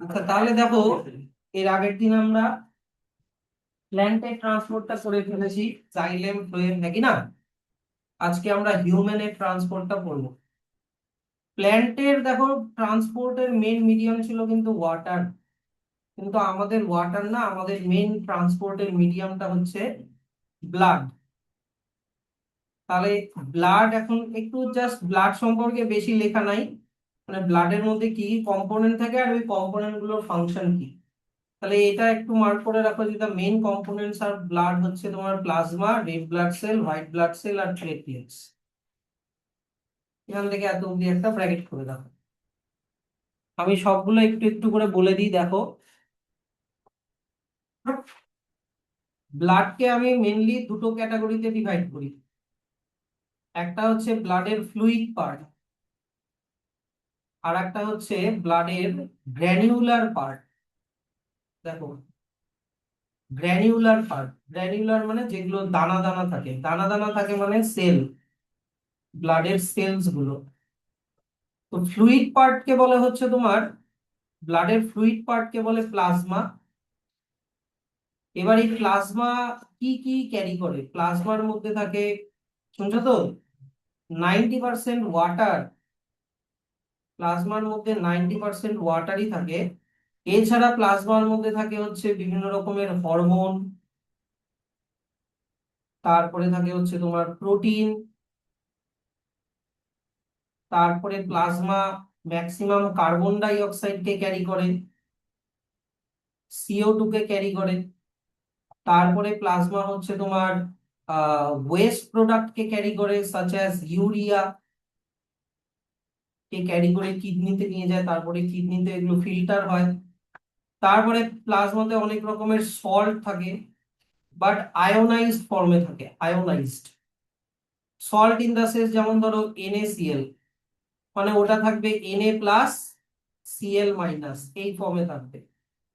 আচ্ছা, তাহলে দেখো, এর আগের দিন আমরা প্ল্যান্টের ট্রান্সপোর্টটা করে ফেলেছি, জাইলেম ফ্লোয়েম, নাকি না? আজকে আমরা হিউম্যানের ট্রান্সপোর্টটা করবো। প্ল্যান্টের দেখো, ট্রান্সপোর্টের মেন মিডিয়াম ছিল কিন্তু ওয়াটার। কিন্তু আমাদের ওয়াটার না, আমাদের মেন ট্রান্সপোর্টের মিডিয়ামটা হচ্ছে ব্লাড। তাহলে ব্লাড, এখন একটু জাস্ট ব্লাড সম্পর্কে বেশি লেখা নাই, মানে ব্লাডের মধ্যে কি কি কম্পোনেন্ট থাকে আর ওই কম্পোনেন্ট গুলোর ফাংশন কি। তাহলে এটা একটু মার্ক করে রাখো যে দ্য মেইন কম্পোনেন্টস আর ব্লাড হচ্ছে তোমার plasma, red blood cell, white blood cell আর প্লেটলেটস। এখান থেকে এত অব্দি একটা ব্র্যাকেট করে রাখো। আমি সবগুলো একটু একটু করে বলে দিই, দেখো। ব্লাডকে আমি মেনলি দুটো ক্যাটাগরিতে ডিভাইড করি। একটা হচ্ছে ব্লাডের ফ্লুইড পার্ট, আর একটা হচ্ছে ব্লাডের গ্র্যানিউলার পার্ট। দেখো, গ্র্যানিউলার পার্ট, গ্র্যানিউলার মানে যেগুলো দানা দানা থাকে, দানা দানা থাকে মানে সেল, ব্লাডের সেলস গুলো। তো ফ্লুইড পার্টকে বলে হচ্ছে তোমার, ব্লাডের ফ্লুইড পার্টকে বলে প্লাজমা। এবার এই প্লাজমা কি কি ক্যারি করে? প্লাজমার মধ্যে থাকে, শুনছো তো, 90% ওয়াটার। প্লাজমার মধ্যে 90% ওয়াটারই থাকে। এছাড়া প্লাজমার মধ্যে থাকে হচ্ছে বিভিন্ন রকমের হরমোন, তারপরে থাকে হচ্ছে তোমার প্রোটিন, তারপরে plasma maximum carbon die অক্সাইডকে carry করে, CO2 কে ক্যারি করে। তারপরে প্লাজমা হচ্ছে তোমার ওয়েস্ট প্রোডাক্ট কে ক্যারি করে, সাচ অ্যাজ ইউরিয়া কে ক্যারি করে কিডনিতে নিয়ে যায়, তারপরে কিডনিতে এগুলো ফিল্টার হয়। তারপরে প্লাজমাতে অনেক রকমের সল্ট থাকে, বাট আয়োনাইজড ফর্মে থাকে, ionised salt in the sense, যেমন ধরো NaCl, মানে ওটা থাকবে Na+Cl- এই ফর্মে থাকবে।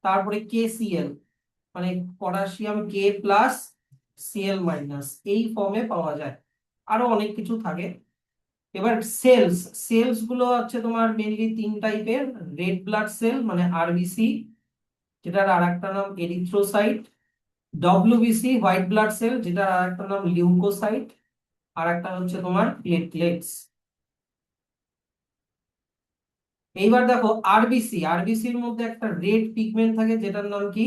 তারপরে KCl, মানে পটাশিয়াম K+Cl- এই ফর্মে পাওয়া যায়। আরো অনেক কিছু থাকে। এবার সেলস, সেলস গুলো হচ্ছে তোমার মেনলি তিন টাইপের: রেড ব্লাড সেল মানে RBC, যেটার আর একটা নাম erythrocyte; WBC white blood sell, যেটার আর একটা নাম লিউকোসাইট; আর একটা হচ্ছে তোমার প্লেটলেটস। এইবার দেখো, আরবিসি, আরবিসির মধ্যে একটা রেড পিগমেন্ট থাকে যেটার নাম কি?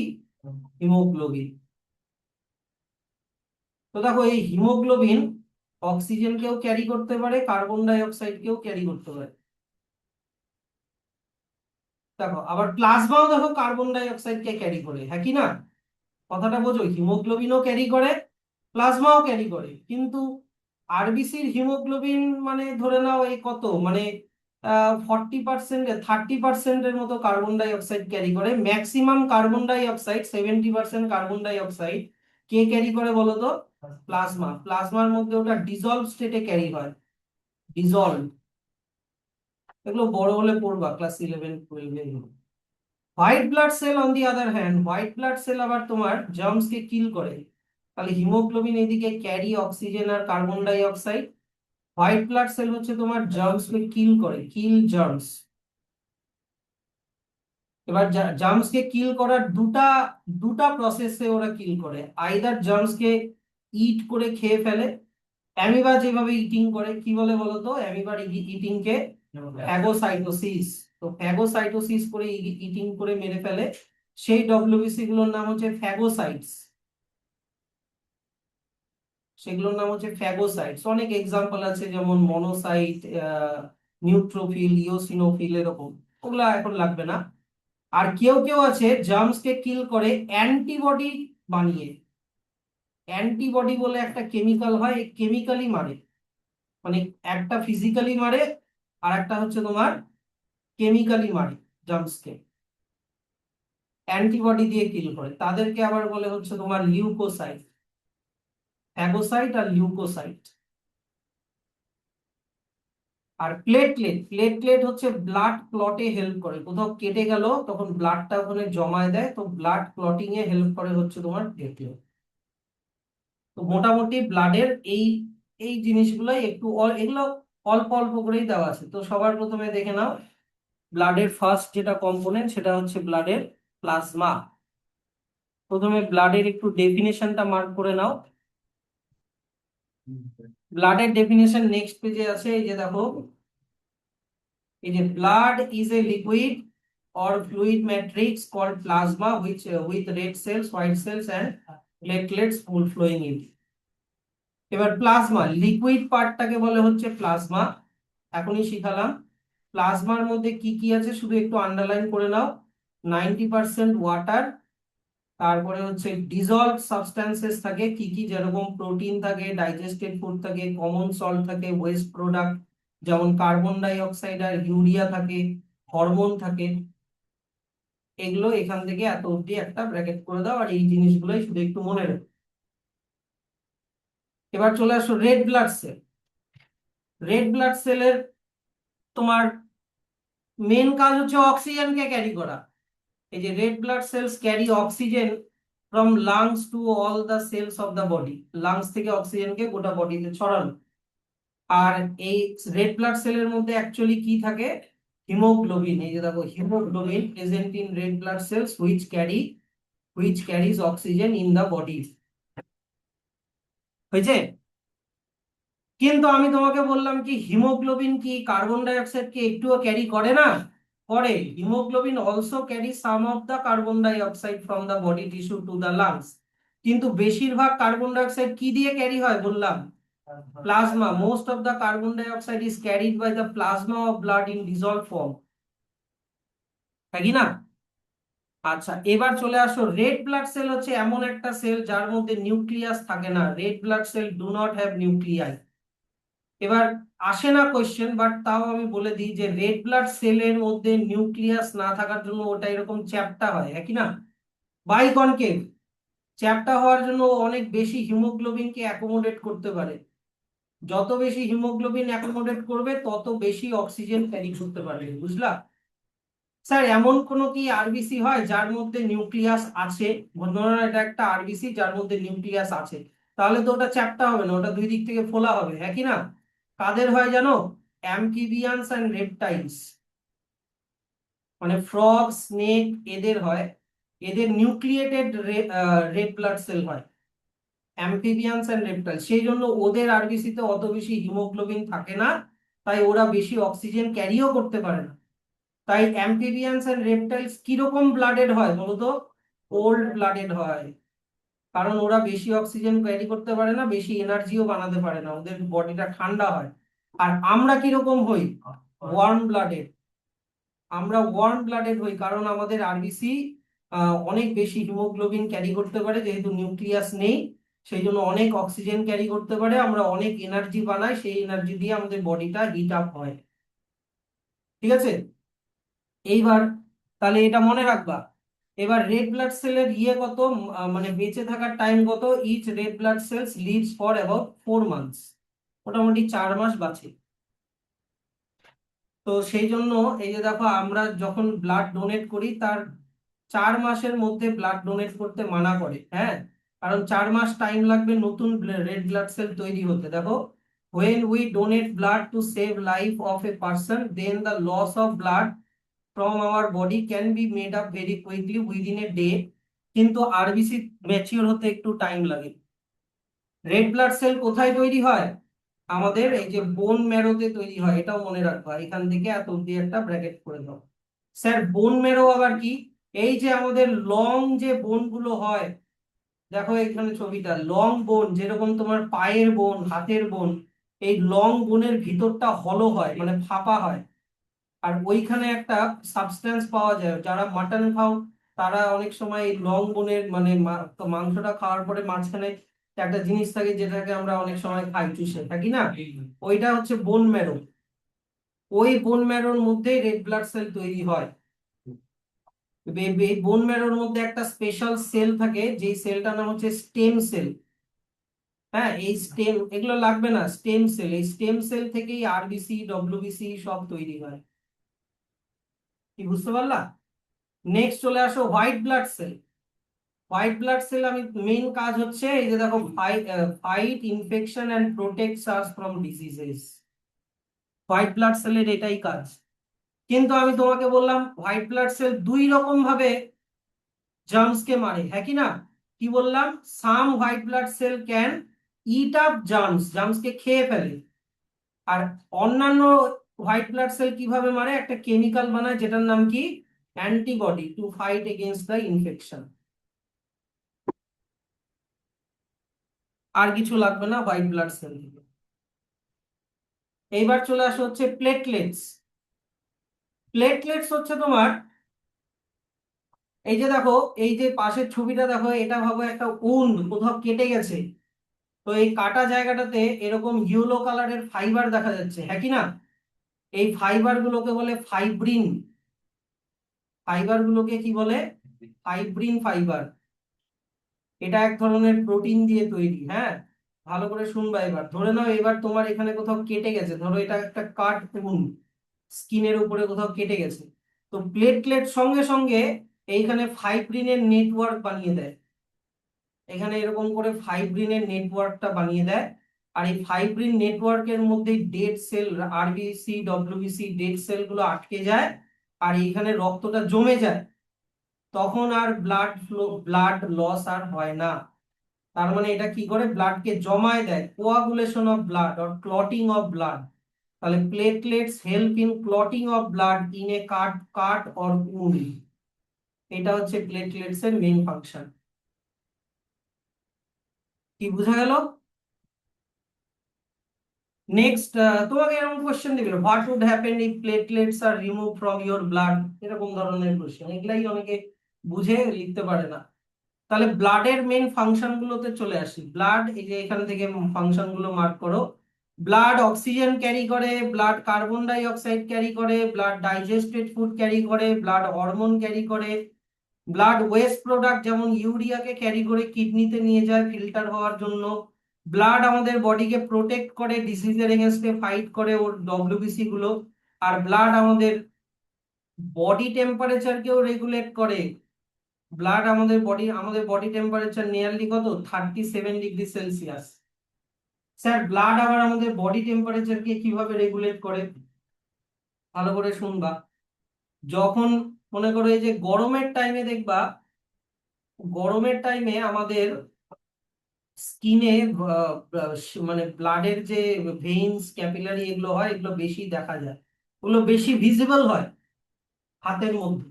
হিমোগ্লোবিন। তো দেখো, এই হিমোগ্লোবিন অক্সিজেনকেও ক্যারি করতে পারে, কার্বন ডাই অক্সাইডকেও ক্যারি করতে পারে। দেখো, আবার প্লাজমাও দেখো কার্বন ডাই অক্সাইডকে ক্যারি করে, হ্যাঁ কি না? কথাটা বোঝো, হিমোগ্লোবিনও ক্যারি করে, প্লাজমাও ক্যারি করে। কিন্তু আরবিসির হিমোগ্লোবিন মানে ধরে নাও এই কত, মানে 40%, 30%-এর মতো কার্বন ডাই অক্সাইড ক্যারি করে। Maximum carbon die oxide, 70% carbon die oxide কে ক্যারি করে বলো তো? প্লাজমা। প্লাজমার মধ্যে ওটা ডিজলভ স্টেটে ক্যারি হয়, ডিজলভ। এগুলো বড় হলে পড়বা, ক্লাস 11-12-এ। White blood cell on the other hand, white blood cell আবার তোমার জার্মস কে কিল করে। তাহলে হিমোগ্লোবিন এদিকে ক্যারি অক্সিজেন আর carbon dioxide, white blood cell হচ্ছে তোমার জার্মস কে কিল করে, কিল জার্মস। এবার জার্মস কে কিল করার দুটা দুটা প্রসেসে ওরা কিল করে। আইদার জার্মস কে ইট করে খেয়ে ফেলে, অ্যামিবা যেভাবে ইটিং করে, কি বলে বলো তো অ্যামিবার ইটিং কে? ফ্যাগোসাইটোসিস। তো ফ্যাগোসাইটোসিস করে ইটিং করে মেরে ফেলে। সেই ডব্লিউবিসি গুলোর নাম হচ্ছে ফ্যাগোসাইটস, সেগুলোর নাম হচ্ছে ফ্যাগোসাইটস। অনেক এক্সাম্পল আছে, যেমন মনোসাইট, নিউট্রোফিল, ইওসিনোফিল, এরকম। ওগুলা এখন লাগবে না। আর কেউ কেউ আছে জার্মস কে কিল করে অ্যান্টিবডি বানিয়ে। অ্যান্টিবডি বলে একটা কেমিক্যাল হয়, এই কেমিক্যালি মারে, মানে একটা ফিজিক্যালি মারে, আর একটা হচ্ছে তোমার কেমিক্যালি মারে জার্মসকে, অ্যান্টিবডি দিয়ে কিল করে। তাদেরকে আবার বলে হচ্ছে তোমার লিউকোসাইট, ফ্যাগোসাইট আর লিউকোসাইট। আর প্লেটলেট, প্লেটলেট হচ্ছে ব্লাড ক্লটে হেল্প করে, কোথাও কেটে গেল তখন ব্লাডটা ওখানে জমায় দেয়, তো ব্লাড ক্লটিং এ হেল্প করে হচ্ছে তোমার প্লেটলেট। তো মোটামুটি ব্লাডের এই এই জিনিসগুলো একটু এগুলো অল্প অল্প করেই দেওয়া আছে। তো সবার প্রথমে দেখে নাও, ব্লাডের ফার্স্ট যেটা কম্পোনেন্ট সেটা হচ্ছে ব্লাডের প্লাজমা। প্রথমে ব্লাডের একটু ডেফিনেশনটা মার্ক করে নাও। ব্লাডের ডেফিনেশন নেক্সট পেজে আছে, এই যে দেখো, এই যে blood is a liquid or fluid matrix called plasma which with red cells, white cells and platelets full flowing in. এবার প্লাজমা লিকুইড পার্টটাকে বলে হচ্ছে প্লাজমা, এখনই শিখালাম। প্লাজমার মধ্যে কি কি আছে শুধু একটু আন্ডারলাইন করে নাও। 90% ওয়াটার, তারপরে হচ্ছে ডিজলভ সাবস্টেন্সেস থাকে কি কি, যেরকম প্রোটিন থাকে, ডাইজেস্টেড ফুড থাকে, কমন সল্ট থাকে, ওয়েস্ট প্রোডাক্ট যেমন কার্বন ডাই অক্সাইড আর ইউরিয়া থাকে, হরমোন থাকে। এগুলো এখান থেকে এত অব্দি একটা ব্র্যাকেট করে দাও, আর এই জিনিসগুলোই শুধু একটু মনে রাখো। এবার চলে আসো red blood sell. Red blood সেলের তোমার মেন কাজ হচ্ছে অক্সিজেনকে ক্যারি করা। এই যে red blood cells carry oxygen from lungs to all the cells of the body, lungs থেকে অক্সিজেনকে গোটা বডিতে ছড়ানো। আর এই রেড ব্লাড সেলের মধ্যে অ্যাকচুয়ালি কি থাকে, হিমোগ্লোবিন। এই যে দেখো, haemoglobin present in red blood cells which carries oxygen in the body. হয়েছে? কিন্তু আমি তোমাকে বললাম কি হিমোগ্লোবিন কি কার্বন ডাই অক্সাইড কে একটুও ক্যারি করে না? করে। Haemoglobin also carry some of the carbon die oxide from the body tissue to the lungs. কিন্তু বেশিরভাগ কার্বন ডাই অক্সাইড কি দিয়ে ক্যারি হয় বললাম? Plasma. Most of the carbon die oxide is carried by the plasma of blood in dissolved form. তাই কি না? আচ্ছা, এবার চলে আসো, রেড ব্লাড সেল হচ্ছে এমন একটা সেল যার মধ্যে নিউক্লিয়াস থাকে না। Red blood sell do not have nuclei. এবার আসে না কোয়েশ্চেন, বাট তাও আমি বলে দিই যে রেড ব্লাড সেলের মধ্যে নিউক্লিয়াস না থাকার জন্য ওটা এরকম চ্যাপ্টা হয়, একই না, বাইকনকেভ। চ্যাপ্টা হওয়ার জন্য ও অনেক বেশি হিমোগ্লোবিনকে অ্যাকোমোডেট করতে পারে। যত বেশি হিমোগ্লোবিন অ্যাকোমোডেট করবে তত বেশি অক্সিজেন ক্যারি করতে পারবে, বুঝলা? স্যার এমন কোন কি আরবিসি হয় যার মধ্যে নিউক্লিয়াস আছে? ধরুন এটা একটা আরবিসি যার মধ্যে নিউক্লিয়াস আছে, তাহলে তো ওটা চ্যাপ্টা হবে না, ওটা দুই দিক থেকে ফোলা হবে, হ্যাঁ কি না? কাদের হয় জানো? অ্যাম্ফিবিয়ানস এন্ড রেপটাইলস, মানে ফ্রগ, স্নেক, এদের হয়। এদের নিউক্লিয়েটেড রেড ব্লাড সেল হয়, অ্যাম্ফিবিয়ানস এন্ড রেপটাইলস। সেই জন্য ওদের আরবিসি তে অত বেশি হিমোগ্লোবিন থাকে না, তাই ওরা বেশি অক্সিজেন ক্যারিও করতে পারে না। তাই অ্যাম্ফিবিয়ানস এন্ড রেপটাইলস কিরকম ব্লাডেড হয় বলতো? কোল্ড ব্লাডেড হয়, কারণ ওরা বেশি অক্সিজেন ক্যারি করতে পারে না, বেশি এনার্জিও বানাতে পারে না, ওদের বডিটা ঠান্ডা হয়। আর আমরা কিরকম হই? Worm blooded. আমরা ওয়ার্ম ব্লাডেড হই কারণ আমাদের আরবিসি অনেক বেশি হিমোগ্লোবিন ক্যারি করতে পারে, যেহেতু নিউক্লিয়াস নেই সেই জন্য অনেক অক্সিজেন ক্যারি করতে পারে, আমরা অনেক এনার্জি বানাই, সেই এনার্জি দিয়ে আমাদের বডিটা হিট আপ হয়। ঠিক আছে? এইবার তাহলে এটা মনে রাখবা। এবার রেড ব্লাড সেলের ইয়ে কত, মানে বেঁচে থাকার টাইম কত? Each red blood cells lives for about 4 months, মোটামুটি 4 মাস বাঁচে। তো সেই জন্য এই যে দেখো, আমরা যখন ব্লাড ডোনেট করি তার 4 মাসের মধ্যে ব্লাড ডোনেট করতে মানা করে, হ্যাঁ, কারণ 4 মাস টাইম লাগবে নতুন রেড ব্লাড সেল তৈরি হতে। দেখো, when we donate blood to save life of a person, then the loss of blood from our body can be made up very quickly within a day, কিন্তু RBC mature হতে একটু time লাগে। Red blood sell কোথায় তৈরি হয়? আমাদের এই যে বোন ম্যারোতে তৈরি হয়, এটাও মনে রাখবা। এখান থেকে এত অব্দি একটা ব্র্যাকেট করে দাও। স্যার বোন ম্যারো আবার কি? এই যে আমাদের লং যে বোন গুলো হয়, দেখো এখানে ছবিটা, লং বোন যেরকম তোমার পায়ের বোন, হাতের বোন, এই লং বোনের ভিতরটা হলো হয়, মানে ফাঁপা হয়। আর ওইখানে একটা সাবস্টেন্স পাওয়া যায়, যারা মাটন খাও তারা অনেক সময় এই লং বোনের মানে মাংসটা খাওয়ার পরে মাঝখানে একটা জিনিস থাকে যেটাকে আমরা অনেক সময় খাই, চুষে থাকি না, ওইটা হচ্ছে বোন ম্যারো। ওই বোন ম্যারোর মধ্যে রেড ব্লাড সেল তৈরি হয়। এই বোন ম্যারোর মধ্যে একটা স্পেশাল সেল থাকে, যেই সেলটার নাম হচ্ছে স্টেম সেল। হ্যাঁ, এই স্টেম, এগুলো লাগবে না, স্টেম সেল, এই স্টেম সেল থেকেই আরবিসি, ডব্লিউবিসি সব তৈরি হয়। কি বুঝতে পারলা? নেক্সট চলে আসো white blood cell. White blood cell আমি মেইন কাজ হচ্ছে এই যে দেখো, fight infection and protect us from diseases. White blood সেলের এটাই কাজ। কিন্তু আমি তোমাকে বললাম হোয়াইট ব্লাড সেল দুই রকম ভাবে জার্মস কে মারে, হ্যাঁ কি না? কি বললাম? Some white blood cell can eat up germs, germs কে খেয়ে ফেলে। আর অন্যান্য হোয়াইট ব্লাড সেল কিভাবে মারে? একটা কেমিক্যাল বানায় যেটার নাম কি? Antibody to fight against the infection. আর কিছু লাগবে না হোয়াইট ব্লাড সেল থেকে। এইবার চলে আসো হচ্ছে প্লেটলেটস। প্লেটলেটস হচ্ছে তোমার, এই যে দেখো, এই যে পাশের ছবিটা দেখো, এটা ভাবো একটা উন্ড কোথাও কেটে গেছে। তো এই কাটা জায়গাটাতে এরকম ইয়েলো কালারের ফাইবার দেখা যাচ্ছে, হ্যাঁ কি না? এই ফাইবার গুলোকে বলে ফাইব্রিন। ফাইবার গুলোকে কি বলে? Fibrin fibre. এটা এক ধরনের প্রোটিন দিয়ে তৈরি, হ্যাঁ। ভালো করে শুনবা। এবার ধরে নাও, এবার তোমার এখানে কোথাও কেটে গেছে, ধরো এটা একটা কাট উন্ড, স্কিনের উপরে কোথাও কেটে গেছে। তো প্লেটলেট সঙ্গে সঙ্গে এইখানে ফাইব্রিনের নেটওয়ার্ক বানিয়ে দেয়। এখানে এরকম করে ফাইব্রিনের নেটওয়ার্কটা বানিয়ে দেয়। আর এই ফাইব্রিন নেটওয়ার্কের মধ্যে dead cell, RBC WBC dead cell গুলো আটকে যায়। আর এইখানে রক্তটা জমে যায়। তখন আর ব্লাড ফ্লো, ব্লাড লস আর হয় না। তার মানে এটা কি করে? ব্লাডকে জমায় দেয়, coagulation of blood or clotting of blood. তাহলে platelets help in clotting of blood in a cut cut or wound. এটা হচ্ছে প্লেটলেটস এর মেইন ফাংশন। কি বোঝা গেল? নেক্সট, তোমাকে এরকম কোশ্চেন দিবে, what would happen if platelets are removed from your blood, এরকম ধরনের কোশ্চেন। এগুলাই অনেকে বুঝে লিখতে পারে না। তাহলে ব্লাডের মেইন ফাংশন গুলোতে চলে আসি। ব্লাড, এই যে এখান থেকে ফাংশন গুলো মার্ক করো। ব্লাড অক্সিজেন ক্যারি করে, blood carbon die oxide carry করে, ব্লাড ডাইজেস্টেড ফুড ক্যারি করে, ব্লাড হরমোন ক্যারি করে, ব্লাড ওয়েস্ট প্রোডাক্ট যেমন ইউরিয়াকে ক্যারি করে কিডনিতে নিয়ে যায় ফিল্টার হওয়ার জন্য। ব্লাড আমাদের বডিকে প্রোটেক্ট করে, ডিজিজের এগেনস্টে ফাইট করে ওর ডব্লিউবিসি গুলো। আর ব্লাড আমাদের বডি টেম্পারেচারকেও রেগুলেট করে। ব্লাড আমাদের বডি টেম্পারেচার নিয়ারলি কত? 37 ডিগ্রি সেলসিয়াস। স্যার, ব্লাড আবার আমাদের বডি টেম্পারেচারকে কিভাবে রেগুলেট করে? ভালো করে শুনবা। যখন মনে করো এই যে গরমের টাইমে দেখবা, গরমের টাইমে আমাদের স্কিনে মানে ব্লাডের যে ভেইনস ক্যাপিলারি এগুলো হয়, এগুলো বেশি দেখা যায়, ওগুলো বেশি ভিজিবল হয় হাতের মধ্যে।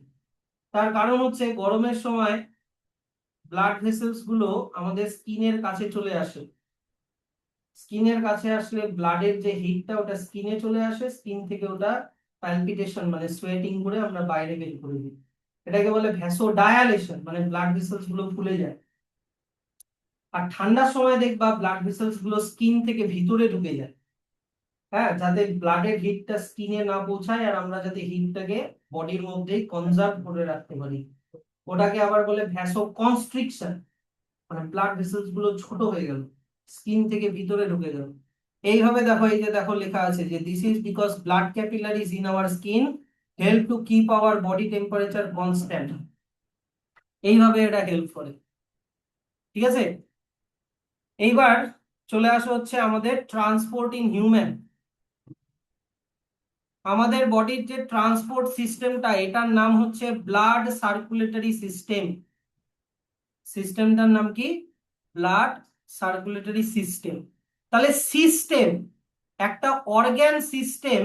তার কারণ হচ্ছে গরমের সময় ব্লাড ভেসেলস গুলো আমাদের স্কিনের কাছে চলে আসে। স্কিনের কাছে আসলে ব্লাডের যে হিটটা ওটা স্কিনে চলে আসে, স্কিন থেকে ওটা প্যালপিটেশন মানে সোয়েটিং করে আমরা বাইরে বের করে দিই। এটাকে বলে ভ্যাসোডায়ালেশন, মানে ব্লাড ভেসেলস গুলো ফুলে যায়। আর ঠান্ডার সময় দেখবা ব্লাড ভেসেলস গুলো স্কিন থেকে ভিতরে ঢুকে যায়, হ্যাঁ, যাতে ব্লাডের হিটটা স্কিনে না পৌঁছায় আর আমরা যাতে হিটটাকে বডির মধ্যেই কনজার্ভ করে রাখতে পারি। ওটাকে আবার বলে ভ্যাসো কনস্ট্রিকশন, মানে ব্লাড ভেসেলস গুলো ছোট হয়ে গেল, স্কিন থেকে ভিতরে ঢুকে গেল। এইভাবে দেখো, এই যে দেখো লেখা আছে যে this is because blood capillaries in our skin help to keep our body temperature constant. এইভাবে এটা হেল্প করে। ঠিক আছে? এইবার চলে আসা হচ্ছে আমাদের ট্রান্সপোর্ট ইন হিউম্যান। আমাদের বডির যে ট্রান্সপোর্ট সিস্টেমটা, এটার নাম হচ্ছে ব্লাড সার্কুলেটরি সিস্টেম। সিস্টেমটার নাম কি? Blood circulatory system. তাহলে সিস্টেম, একটা অর্গান সিস্টেম,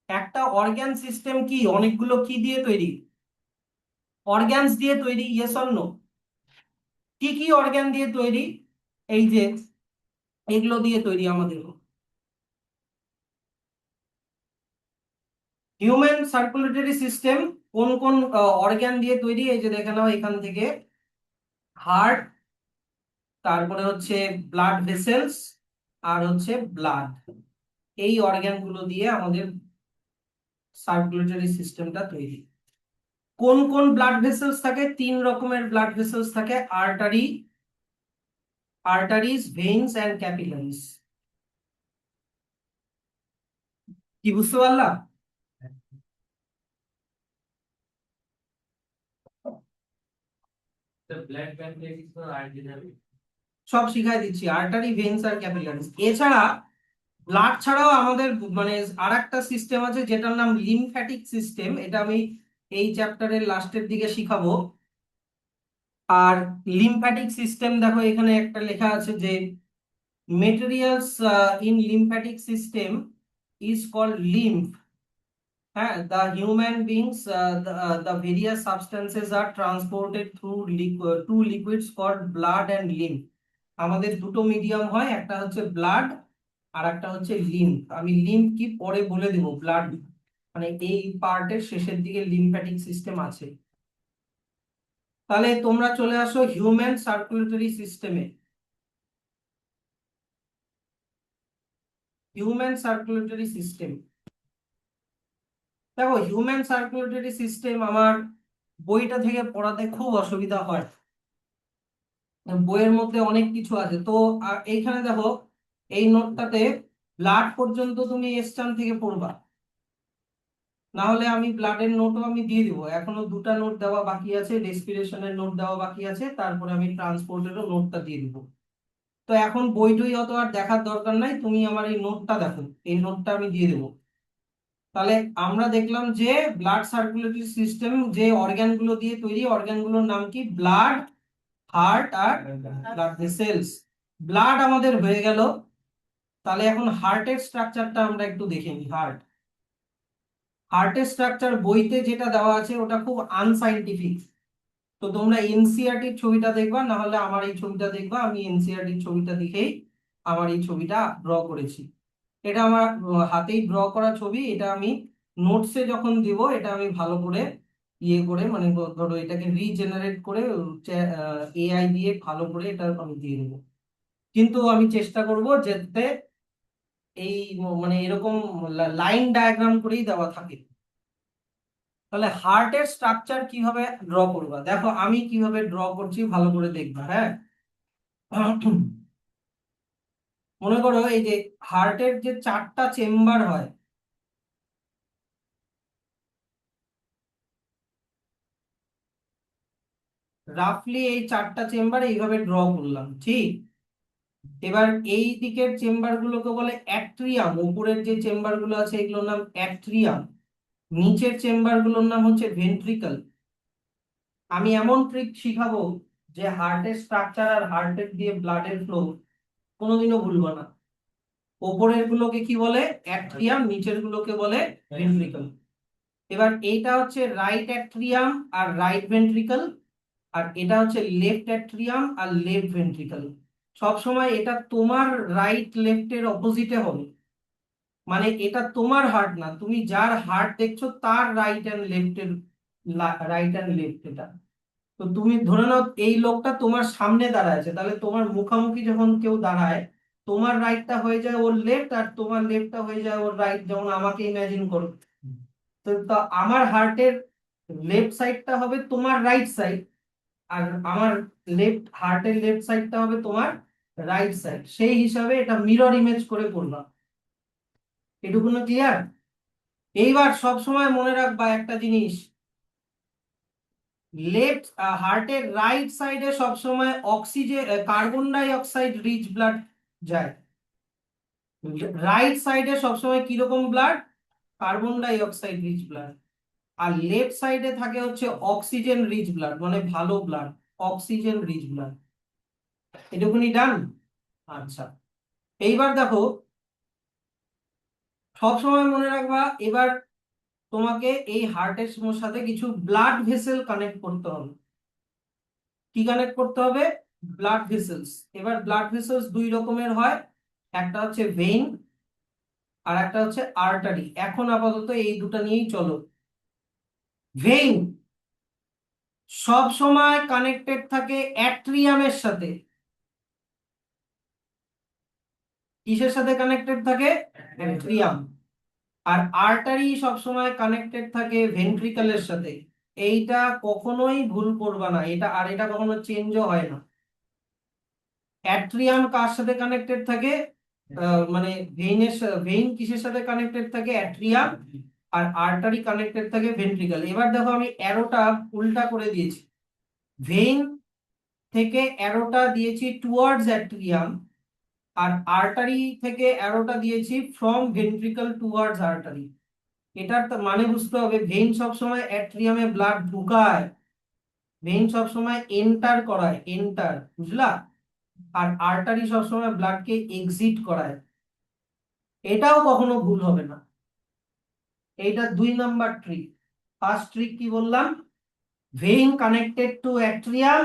একটা অর্গান সিস্টেম কি অনেকগুলো কি দিয়ে তৈরি? অর্গানস দিয়ে তৈরি, ইয়েস অর নো? কি কি অর্গান দিয়ে তৈরি? এই যে এগুলো দিয়ে তৈরি আমাদের হিউম্যান সার্কুলেটরি সিস্টেম। কোন কোন অর্গান দিয়ে তৈরি? এই যে দেখে নাও এখান থেকে, হার্ট, তারপরে হচ্ছে ব্লাড ভেসেলস, আর হচ্ছে ব্লাড। এই অর্গান গুলো দিয়ে আমাদের সার্কুলেটরি সিস্টেমটা তৈরি। কোন কোন ব্লাড ভেসেলস থাকে? তিন রকমের ব্লাড ভেসেলস থাকে, আর্টারিজ, ভেইনস এন্ড ক্যাপিলারিজ। কি বুঝতে পারলাম? সব শিখাই দিচ্ছি, আর্টারি, ভেইনস আর ক্যাপিলারিজ। এছাড়া ব্লাড ছাড়াও আমাদের মানে আর একটা সিস্টেম আছে যেটার নাম লিমফ্যাটিক সিস্টেম, এটা আমি এই চ্যাপ্টারের লাস্টের দিকে শিখাবো। আর লিমফ্যাটিক সিস্টেম দেখো এখানে একটা লেখা আছে যে materials in lymphatic system is called lymph. হ্যাঁ, the human beings the various substances are transported through two liquids called blood and lymph। আমাদের দুটো মিডিয়াম হয়, একটা হচ্ছে ব্লাড আর একটা হচ্ছে লিম্ফ। আমি লিম্ফ কি পরে বলে দেবো, ব্লাড মানে এই পার্টের শেষের দিকে লিম্ফ্যাটিক সিস্টেম আছে। তাহলে তোমরা চলে আসো হিউম্যান সার্কুলেটরি সিস্টেমে। হিউম্যান সার্কুলেটরি সিস্টেম, দেখো হিউম্যান সার্কুলেটরি সিস্টেম আমার বইটা থেকে পড়াতে খুব অসুবিধা হয়, বইয়ের মধ্যে অনেক কিছু আছে তো। এইখানে দেখো এই নোটটাতে ব্লাড পর্যন্ত তুমি এসচান থেকে পড়বা, না হলে আমি ব্লাডের নোটও আমি দিয়ে দিব। এখনো দুটা নোট দেওয়া বাকি আছে, রেসপিরেশনের নোট দেওয়া বাকি আছে, তারপরে আমি ট্রান্সপোর্টেরও নোটটা দিয়ে দিব। তো এখন বইটই অত আর দেখার দরকার নাই, তুমি আমার এই নোটটা দেখো, এই নোটটা আমি দিয়ে দেবো। তাহলে আমরা দেখলাম যে ব্লাড সার্কুলেটরি সিস্টেম যে অর্গান গুলো দিয়ে তৈরি, অর্গান গুলোর নাম কি, ব্লাড, হার্ট আর ব্লাড ভেসেলস। ব্লাড আমাদের হয়ে গেল, তাহলে এখন হার্টের স্ট্রাকচারটা আমরা একটু দেখে নিই। হার্টের স্ট্রাকচার বইতে যেটা দেওয়া আছে ওটা খুব আনসাইন্টিফিক। তো তোমরা এনসিইআরটির ছবিটা দেখবা, না হলে আমার এই ছবিটা দেখবা, আমি এনসিইআরটির ছবিটা দেখেই আমার এই ছবিটা ড্র করেছি। এটা আমার হাতেই ড্র করা ছবি, এটা আমি নোটসে যখন দিব এটা আমি ভালো করে ইয়ে করে মানে ধরো এটাকে রিজেনারেট করে এআই দিয়ে ভালো করে এটা আমি দিয়ে দেবো। কিন্তু আমি চেষ্টা করব যাতে এই মানে এরকম লাইন ডায়াগ্রাম করেই দেওয়া থাকে। তাহলে হার্টের স্ট্রাকচার কিভাবে ড্র করবা, দেখো আমি কিভাবে ড্র করছি ভালো করে দেখবা। হ্যাঁ, মনে করো এই যে হার্টের যে চারটা চেম্বার হয়, রাফলি এই চারটা চেম্বার এইভাবে ড্র করলাম, ঠিক। এবার এই দিকের চেম্বার গুলোকে বলে অ্যাট্রিয়াম, উপরের যে চেম্বার গুলো আছে এগুলোর নাম অ্যাট্রিয়াম, নিচের চেম্বার গুলোর নাম হচ্ছে ভেন্ট্রিকল। আমি এমন ট্রিক শিখাবো যে হার্টের স্ট্রাকচার আর হার্টের দিয়ে ব্লাডের ফ্লো কোনোদিনও ভুলবো না। ওপরের গুলোকে কি বলে, অ্যাট্রিয়াম, নিচের গুলোকে বলে ভেন্ট্রিকল। এবার এইটা হচ্ছে রাইট অ্যাট্রিয়াম আর রাইট ভেন্ট্রিকল, আর এটা হচ্ছে লেফট অ্যাট্রিয়াম আর লেফট ভেন্ট্রিকল। সব সময় এটা তোমার রাইট লেফটের অপোজিটে হবে, মানে এটা তোমার হার্ট না, তুমি যার হার্ট দেখছো তার রাইট অ্যান্ড লেফটের, রাইট অ্যান্ড লেফট এটা। তো তুমি ধরে নাও এই লোকটা তোমার সামনে দাঁড়ায় আছে, তাহলে তোমার মুখামুখি যখন কেউ দাঁড়ায় তোমার রাইটটা হয়ে যায় ওর লেফট আর তোমার লেফটটা হয়ে যায় ওর রাইট, যেমন আমাকে ইমাজিন করো। তো তো আমার হার্টের লেফট সাইডটা হবে তোমার রাইট সাইড, আর আমার লেফট হার্টের লেফট সাইডটা হবে তোমার রাইট সাইড, সেই হিসাবে এটা মিরর ইমেজ করে করবা। এটুকুনো ক্লিয়ার? এইবার সব সময় মনে রাখবা একটা জিনিস, লেফট হার্টের রাইট সাইডে সবসময় oxygen carbon die oxide rich blood যায়। রাইট সাইডে সবসময় কিরকম blood, carbon die oxide rich blood. আর লেফট সাইডে থাকে হচ্ছে অক্সিজেন রিচ ব্লাড, মানে ভালো ব্লাড, অক্সিজেন রিচ ব্লাড। এটুকুনি ডান? আচ্ছা, এইবার দেখো সব সময় মনে রাখবা, এবার তোমাকে এই হার্টের সাথে কিছু ব্লাড ভেসেল কানেক্ট করতে হবে। কি কানেক্ট করতে হবে? Blood vessels. এবার ব্লাড ভেসেলস দুই রকমের হয়, একটা হচ্ছে ভেইন আর একটা হচ্ছে আর্টারি। এখন আপাতত এই দুটো নিয়েই চলো। ভেইন সব সময় কানেক্টেড থাকে অ্যাট্রিয়ামের সাথে। কিসের সাথে কানেক্টেড থাকে? অ্যাট্রিয়াম। আর আর্টারি সব সময় কানেক্টেড থাকে ভেন্ট্রিকলের সাথে। এইটা কখনোই ভুল করবা না, এটা আর এটা কখনো চেঞ্জও হয় না। অ্যাট্রিয়াম কার সাথে কানেক্টেড থাকে, মানে ভেইনের, ভেইন কিসের সাথে কানেক্টেড থাকে, অ্যাট্রিয়াম, আর আর্টারি কানেক্টেড থাকে ভেন্ট্রিকল। এবার দেখো আমি অ্যারোটা উল্টা করে দিয়েছি, ভেইন থেকে অ্যারোটা দিয়েছি টুয়ার্ডস অ্যাট্রিয়াম, আর আর্টারি থেকে অ্যারোটা দিয়েছি ফ্রম ভেন্ট্রিকল টুয়ার্ডস আর্টারি। এটার তো মানে বুঝতে হবে, ভেইন সবসময় অ্যাট্রিয়ামে ব্লাড ঢুকায়, ভেইন সবসময় এন্টার করায়, এন্টার, বুঝলা? আর আর্টারি সবসময় ব্লাডকে এক্সিট করায়। এটাও কখনো ভুল হবে না। এইটা 2 নাম্বার ট্রিক। ফার্স্ট ট্রিক কি বললাম? Vein connected to atrium,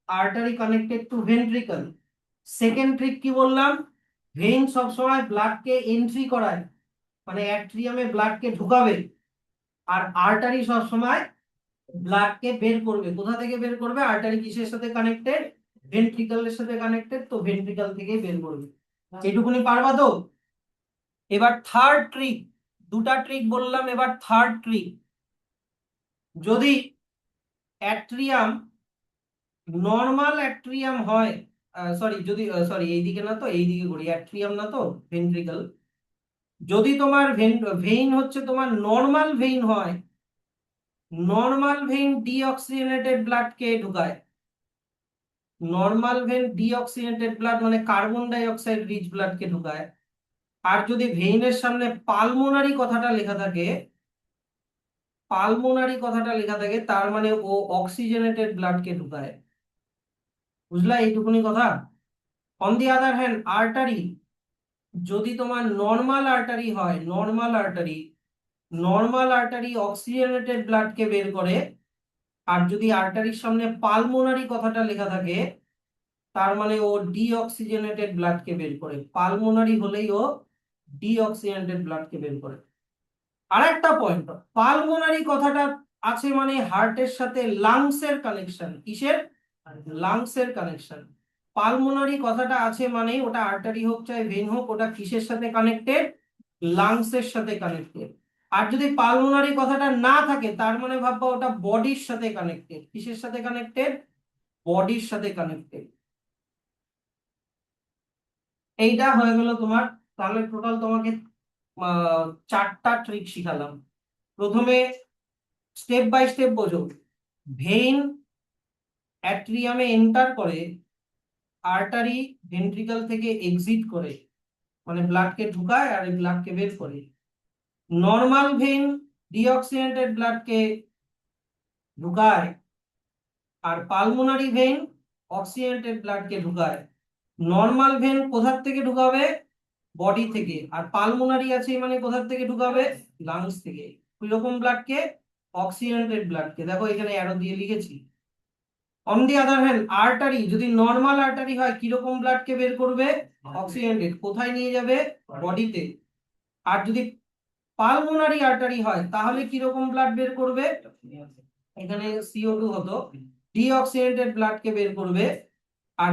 artery connected to ventricle. Second trick কি বললাম? ভেইন সবসময় ব্লাডকে এন্ট্রি করায়, মানে অ্যাট্রিয়ামে ব্লাডকে ঢুকাবে, আর আর্টারি সবসময় ব্লাডকে বের করবে। কোথা থেকে বের করবে? আর্টারি কিসের সাথে কানেক্টেড? ভেন্ট্রিকলের সাথে কানেক্টেড, তো ভেন্ট্রিকল থেকে বের করবে। এটুকুনি পারবা তো? এবার থার্ড ট্রিক, 2টা ট্রিক বললাম, এবার থার্ড ট্রিক। যদি অ্যাট্রিয়াম নর্মাল অ্যাট্রিয়াম হয়, সরি যদি সরি এইদিকে না তো, এইদিকে করি, অ্যাট্রিয়াম না তো, ভেন্ট্রিকল। যদি তোমার ভেইন হচ্ছে তোমার নর্মাল ভেইন হয়, নর্মাল ভেইন ডিঅক্সিজেনেটেড ব্লাডকে ঢুকায়। নর্মাল ভেইন ডিঅক্সিজেনেটেড ব্লাড মানে কার্বন ডাই অক্সাইড রিচ ব্লাডকে ঢুকায়। আর যদি ভেইনের সামনে পালমোনারি কথাটা লেখা থাকে, পালমোনারি কথাটা লেখা থাকে, তার মানে ও অক্সিজেনেটেড ব্লাডকে ঢুকায়। বুঝলা এইটুকুনি কথা? On the other hand artery, যদি তোমার নর্মাল আর্টারি হয়, normal artery, normal artery oxygenated ব্লাডকে বের করে। আর যদি আর্টারির সামনে পালমোনারি কথাটা লেখা থাকে, তার মানে ও ডিঅক্সিজেনেটেড ব্লাডকে বের করে। পালমোনারি হলেই ও ডিঅক্সিজেনেটেড ব্লাডকে বের করে। আর একটা পয়েন্ট, পালমোনারি কথাটা আছে মানে হার্টের সাথে লাংসের কানেকশন। কিসের? লাংসের কানেকশন। পালমোনারি কথাটা আছে মানে ওটা আর্টারি হোক চাই ভেন হোক, ওটা কিসের সাথে কানেক্টেড? লাংসের সাথে কানেক্টেড। আর যদি পালমোনারি কথাটা না থাকে, তার মানে ভাববা ওটা বডির সাথে কানেক্টেড। কিসের সাথে কানেক্টেড? বডির সাথে কানেক্টেড। এইটা হয়ে গেল তোমার। তাহলে টোটাল তোমাকে 4টা ট্রিক শিখালাম। প্রথমে স্টেপ বাই স্টেপ বোঝো। ভেইন অ্যাট্রিয়ামে এন্টার করে, আর্টারি ভেন্ট্রিকল থেকে এক্সিট করে, মানে ব্লাডকে ঢুকায় আর ব্লাডকে বের করে। নর্মাল ভেইন ডিঅক্সিজেনেটেড ব্লাডকে ঢুকায়, আর পালমোনারি ভেইন অক্সিজেনেটেড ব্লাডকে ঢুকায়। নর্মাল ভেইন কোথার থেকে ঢুকাবে? বডি থেকে। আর পালমোনারি আছে মানে কোথার থেকে ঢুকাবে? লাংস থেকে। কিরকম ব্লাডকে? অক্সিজেনেটেড ব্লাডকে। দেখো এখানে অ্যারো দিয়ে লিখেছি। On the other hand artery, যদি নর্মাল আর্টারি হয়, কিরকম ব্লাডকে বের করবে? অক্সিজেনেটেড। কোথায় নিয়ে যাবে? বডিতে। আর যদি পালমোনারি আর্টারি হয়, তাহলে কিরকম ব্লাড বের করবে? এখানে CO2 হতো, ডিঅক্সিজেনেটেড ব্লাডকে বের করবে। আর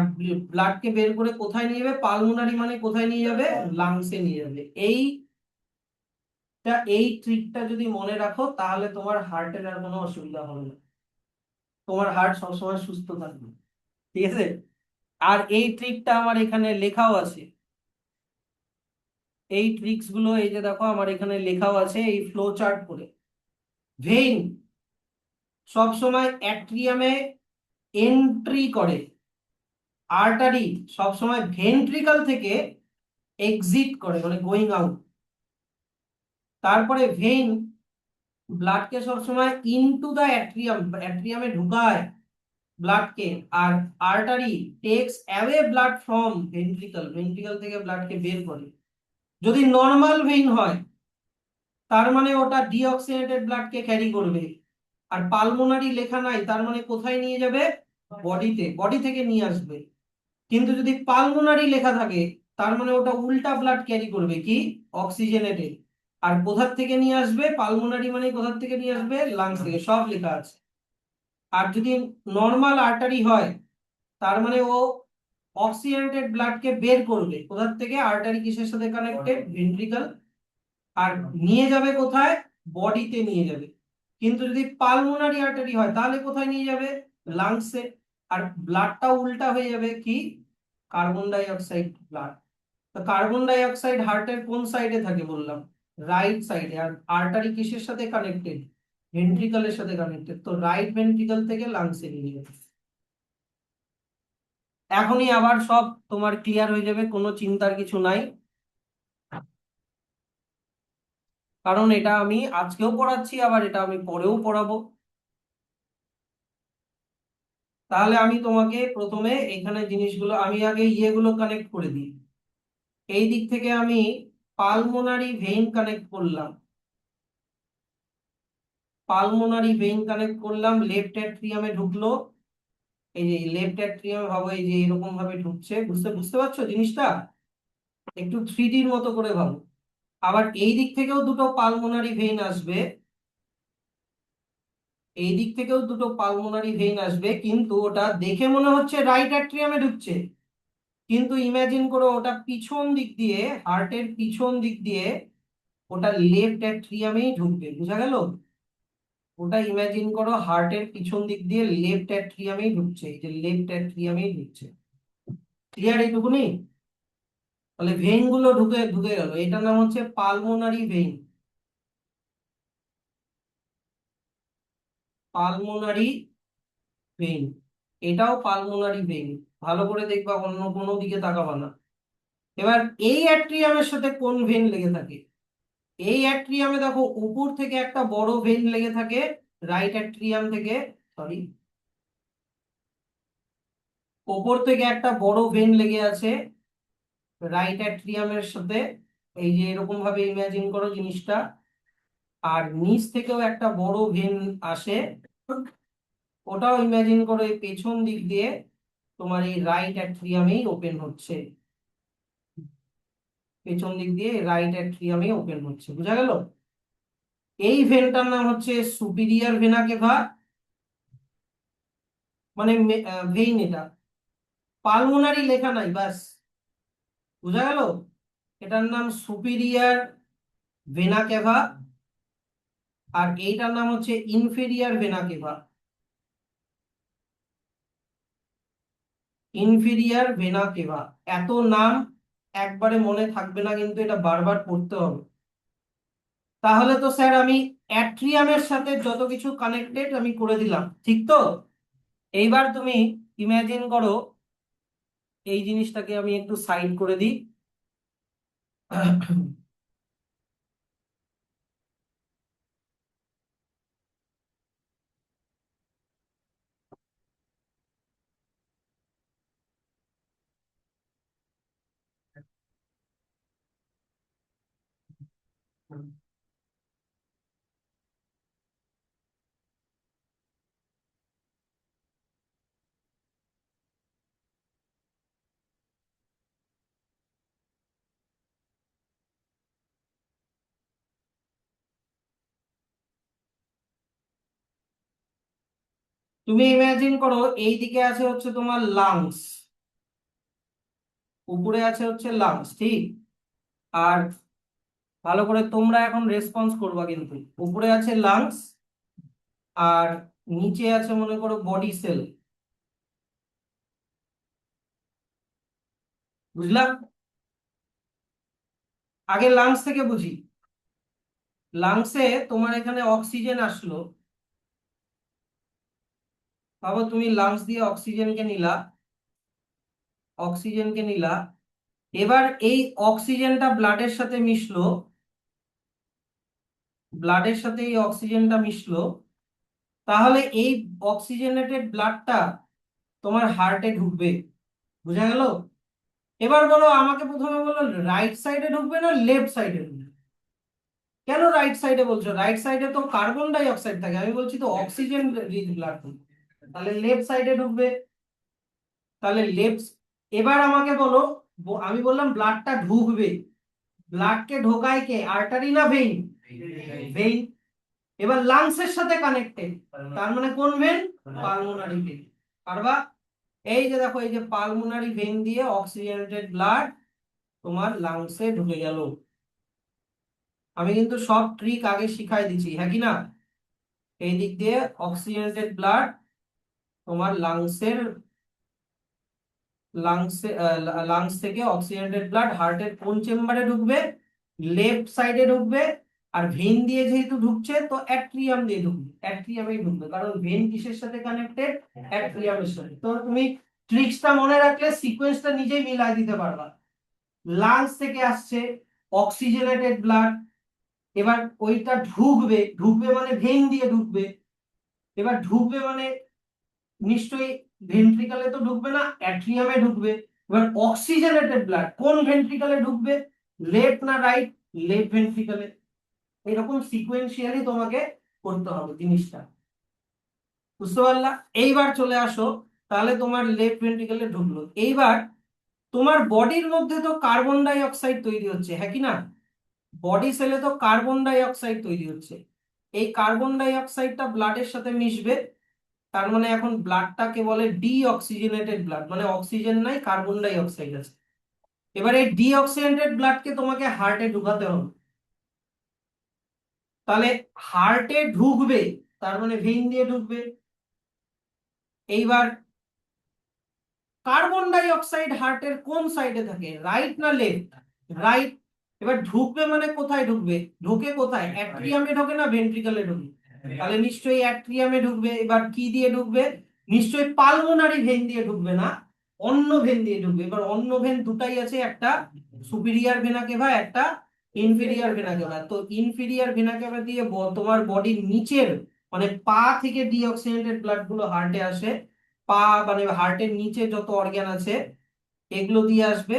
ব্লাডকে বের করে কোথায় নিয়ে যাবে? পালমোনারি মানে কোথায় নিয়ে যাবে? লাংসে নিয়ে যাবে। এই ট্রিকটা যদি মনে রাখো, তাহলে তোমার হার্টের আর কোনো অসুবিধা হবে না, তোমার হার্ট সবসময় সুস্থ থাকবে। ঠিক আছে? আর এই ট্রিকটা আমার এখানে লেখাও আছে। এই ট্রিক্স গুলো এই যে দেখো আমার এখানে লেখাও আছে এই ফ্লো চার্ট করে। ভেইন সবসময় অ্যাট্রিয়ামে এন্ট্রি করে, আর্টারি সবসময় ভেন্ট্রিকল থেকে এক্সিট করে, মানে গোয়িং আউট। তারপরে ভেইন ব্লাডকে সবসময় ইনটু দা অ্যাট্রিয়াম, অ্যাট্রিয়ামে ঢুকায় ব্লাডকে। আর artery takes away blood from ventricle, ventricle থেকে ব্লাডকে বের করে। যদি নর্মাল ভেইন হয়, তার মানে ওটা ডিঅক্সিজেনেটেড ব্লাডকে ক্যারি করবে। আর পালমোনারি লেখা নাই, তার মানে কোথায় নিয়ে যাবে? বডিতে, বডি থেকে নিয়ে আসবে। কিন্তু যদি পালমোনারি লেখা থাকে, তার মানে ওটা উল্টা ব্লাড ক্যারি করবে, কি? অক্সিজেনেটেড। আর কোথার থেকে নিয়ে আসবে? পালমোনারি মানে কোথার থেকে নিয়ে আসবে? লাংস থেকে। সব লেখা আছে। আর যদি নর্মাল আর্টারি হয়, তার মানে ও অক্সিজেনেটেড ব্লাডকে বের করবে কোথার থেকে? আর্টারি কিসের সাথে কানেক্টেড? ভেন্ট্রিকল। আর নিয়ে যাবে কোথায়? বডিতে নিয়ে যাবে। কিন্তু যদি পালমোনারি আর্টারি হয়, তাহলে কোথায় নিয়ে যাবে? লাংসে। আর ব্লাডটা উল্টা হয়ে যাবে, কি? Carbon die oxide blood. তো কার্বন ডাই অক্সাইড হার্টের কোন সাইডে থাকে বললাম? রাইট সাইডে। আর আর্টারি কিসের সাথে কানেক্টেড? ভেন্ট্রিকলের সাথে কানেক্টেড, তো রাইট ভেন্ট্রিকল থেকে লাংসে নিয়ে যাবে। এখনই আবার সব তোমার ক্লিয়ার হয়ে যাবে, কোনো চিন্তার কিছু নাই। কারণ এটা আমি আজকেও পড়াচ্ছি, আবার এটা আমি পরেও পড়াবো। তাহলে আমি তোমাকে প্রথমে এখানে জিনিসগুলো আমি আগে ইয়েগুলো কানেক্ট করে দিই। এই দিক থেকে আমি পালমোনারি ভেইন কানেক্ট করলাম, পালমোনারি ভেইন কানেক্ট করলাম, লেফট অ্যাট্রিয়ামে ঢুকলো। এই যে লেফট অ্যাট্রিয়ামে ভাবো, এই যে এরকম ভাবে ঢুকছে, বুঝতে বুঝতে পারছো জিনিসটা? একটু 3Dর মতো করে ভাবো। আবার এই দিক থেকেও দুটো পালমোনারি ভেইন আসবে, এই দিক থেকেও দুটো পালমোনারি ভেইন আসবে, কিন্তু ওটা দেখে মনে হচ্ছে রাইট অ্যাট্রিয়ামে ঢুকছে, কিন্তু ইমাজিন করো ওটা পিছন দিক দিয়ে, হার্টের পিছন দিক দিয়ে ওটা লেফট অ্যাট্রিয়ামেই ঢুকবে। বুঝা গেল? ওটা ইমাজিন করো হার্টের পিছন দিক দিয়ে লেফট অ্যাট্রিয়ামেই ঢুকছে, এই যে লেফট অ্যাট্রিয়ামেই ঢুকছে। ক্লিয়ার এইটুকুনি? তাহলে ভেইন গুলো ঢুকে ঢুকে গেল, এটার নাম হচ্ছে পালমোনারি ভেইন। পালমোনারি ভেইন, এটাও পালমোনারি ভেইন। ভালো করে দেখবা, অন্য কোনো দিকে তাকাবা না। এবার এই অ্যাট্রিয়ামের সাথে কোন ভেইন লেগে থাকে? এই অ্যাট্রিয়ামে দেখো উপর থেকে একটা বড় ভেইন লেগে থাকে, রাইট অ্যাট্রিয়াম থেকে, সরি, উপর থেকে একটা বড় ভেইন লেগে আছে রাইট অ্যাট্রিয়ামের সাথে। এই যে এরকম ভাবে ইমাজিন করো জিনিসটা। আর নিচ থেকেও একটা বড় ভেইন আসে, ওটাও ইমাজিন করো এই পেছন দিক দিয়ে তোমার এই রাইট অ্যাট্রিয়ামেই ওপেন হচ্ছে, পেছন দিক দিয়ে রাইট অ্যাট্রিয়ামেই ওপেন হচ্ছে। বুঝা গেল? এই ভেনটার নাম হচ্ছে সুপিরিয়র ভেনা কেভা, মানে ভেইন। এটা পালমোনারি লেখা নাই, বাস। বুঝা গেল? এটার নাম সুপিরিয়র ভেনা কেভা, আর এইটার নাম হচ্ছে ইনফেরিয়র ভেনা কেভা। ইনফেরিয়র ভেনা কেভা, এত নাম একবারে মনে থাকবে না, কিন্তু এটা বারবার পড়তে হবে। তাহলে তো স্যার আমি অ্যাট্রিয়ামের সাথে যত কিছু কানেক্টেড আমি করে দিলাম, ঠিক তো? এইবার তুমি ইমাজিন করো, এই জিনিসটাকে আমি একটু সাইড করে দিই। তুমি ইমাজিন করো এই দিকে আছে হচ্ছে তোমার লাংস, উপরে আছে হচ্ছে লাংস, ঠিক? আর ভালো করে তোমরা এখন রেসপন্স করবা, কিন্তু উপরে আছে লাংস আর নিচে আছে মনে করো বডি সেল। বুঝলাম? আগে লাংস থেকে বুঝি। লাংসে তোমার এখানে অক্সিজেন আসলো, ভাবো তুমি লাংস দিয়ে অক্সিজেনকে নিলা, অক্সিজেনকে নিলা। এবার এই অক্সিজেনটা ব্লাডের সাথে মিশলো, ব্লাডের সাথে এই অক্সিজেনটা মিশলো। তাহলে এই অক্সিজেনেটেড ব্লাডটা তোমার হার্টে ঢুকবে। বুঝা গেল? এবার বলো আমাকে, প্রথমে বলো রাইট সাইডে ঢুকবে না লেফট সাইডে ঢুকবে? কেন রাইট সাইডে বলছো? রাইট সাইডে তো কার্বন ডাই অক্সাইড থাকে, আমি বলছি তো অক্সিজেন রিচ ব্লাড। তাহলে লেফট সাইডে ঢুকবে। তাহলে লেফট। এবার আমাকে বলো, আমি বললাম ব্লাডটা ঢুকবে, ব্লাডকে ঢোকায় কে, আর্টারি না ভেইন? ভেইন। এবার লাংসের সাথে কানেক্টেড, তার মানে কোন ভেন? Pulmonary when. পারবা? এই যে দেখো, এই যে পালমোনারি ভেন দিয়ে অক্সিজেনেটেড ব্লাড তোমার লাংসে ঢুকে গেল। আমি কিন্তু সব ট্রিক আগে শিখাই দিচ্ছি, হ্যাঁ কি না? এই দিক দিয়ে অক্সিজেনেটেড ব্লাড তোমার লাংসের, লাংসে লাংস থেকে অক্সিজেনেটেড ব্লাড হার্টের কোন চেম্বারে ঢুকবে? লেফট সাইডে ঢুকবে। আর ভেন দিয়ে যেহেতু ঢুকছে, তো অ্যাট্রিয়াম দিয়ে ঢুকবে, অ্যাট্রিয়ামেই ঢুকবে, কারণ ভেন কিসের সাথে কানেক্টেড? অ্যাট্রিয়ামের সাথে। তো তুমি ট্রিক্সটা মনে রাখলে সিকোয়েন্সটা নিজেই মিলাই দিতে পারবা। লাংস থেকে আসছে অক্সিজেনেটেড ব্লাড, এবার ওইটা ঢুকবে, ঢুকবে মানে ভেন দিয়ে ঢুকবে। এবার ঢুকবে মানে নিশ্চয়ই ভেন্ট্রিকলে তো ঢুকবে না, অ্যাট্রিয়ামে ঢুকবে। এবার অক্সিজেনেটেড ব্লাড কোন ভেন্ট্রিকলে ঢুকবে, লেফট না রাইট, লেফট ভেন্ট্রিকলে। এরকম সিকোয়েন্সিয়ালি তোমাকে করতে হবে জিনিসটা, বুঝতে পারলা? এইবার চলে আসো, তাহলে তোমার লেফট ভেন্ট্রিকলে ঢুকলো। এইবার তোমার বডির মধ্যে তো কার্বন ডাই অক্সাইড তৈরি হচ্ছে, হ্যাঁ কি না? বডি সেলে তো কার্বন ডাই অক্সাইড তৈরি হচ্ছে। এই কার্বন ডাই অক্সাইডটা ব্লাডের সাথে মিশবে, তার মানে এখন ব্লাডটাকে বলে ডি অক্সিজেনেটেড ব্লাড, মানে অক্সিজেন নাই, কার্বন ডাই অক্সাইড আছে। এবার এই ডি অক্সিজেনেটেড ব্লাডকে তোমাকে হার্টে ঢুকাতে হবে। তাহলে হার্টে ঢুকবে, তার মানে ভেইন দিয়ে ঢুকবে। এইবার কার্বন ডাই অক্সাইড হার্টের কোন সাইডে থাকে, রাইট না লেফট? রাইট। এবার ঢুকবে মানে কোথায় ঢুকবে, ঢোকে কোথায়, অ্যাট্রিয়ামে ঢোকে না ভেন্ট্রিকলে ঢোকে? তাহলে নিশ্চয়ই অ্যাট্রিয়ামে ঢুকবে। এবার কি দিয়ে ঢুকবে, নিশ্চয়ই পালমোনারি ভেন দিয়ে ঢুকবে না, অন্য ভেন দিয়ে ঢুকবে। এবার অন্য ভেন দুটাই আছে, একটা সুপিরিয়ার ভেনা কেভা, একটা ইনফেরিয়ার ভেনা কেভা। তো ইনফেরিয়ার ভেনা কেভা দিয়ে তোমার বডির নিচের মানে পা থেকে ডিঅক্সিজেনেটেড ব্লাড গুলো হার্টে আসে। পা মানে হার্টের নিচে যত অর্গান আছে এগুলো দিয়ে আসবে।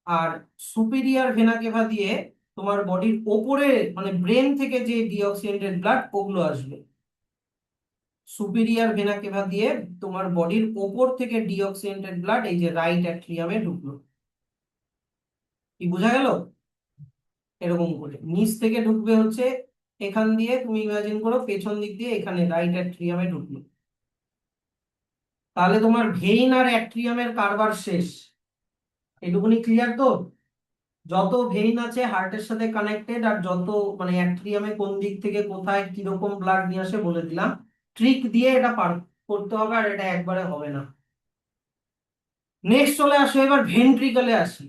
আর সুপিরিয়ার ভেনা কেভা দিয়ে তোমার বডির ওপরে মানে ব্রেন থেকে যে ডিঅক্সিজেনেটেড ব্লাড ওগুলো আসবে। সুপিরিয়ার ভেনা কেভা দিয়ে তোমার বডির ওপর থেকে ডিঅক্সিজেনেটেড ব্লাড এই যে রাইট অ্যাট্রিয়ামে ঢুকলো। কি বোঝা গেল? এরকম করে নিচ থেকে ঢুকবে হচ্ছে এখান দিয়ে, তুমি ইমাজিন করো পেছন দিক দিয়ে এখানে রাইট অ্যাট্রিয়ামে ঢুকলো। তাহলে তোমার ভেইন আর অ্যাট্রিয়ামের কারবার শেষ। এটুকুনি ক্লিয়ার তো? যত ভেইন আছে হার্টের সাথে কানেক্টেড, আর যত মানে অ্যাট্রিয়ামে কোন দিক থেকে কোথায় কিরকম ব্লাড নিয়ে আসে বলে দিলাম। ট্রিক দিয়ে এটা পার করতে হবে, আর এটা একবারে হবে না। নেক্সট চলে আসো, এবার ভেন্ট্রিকলে আসি।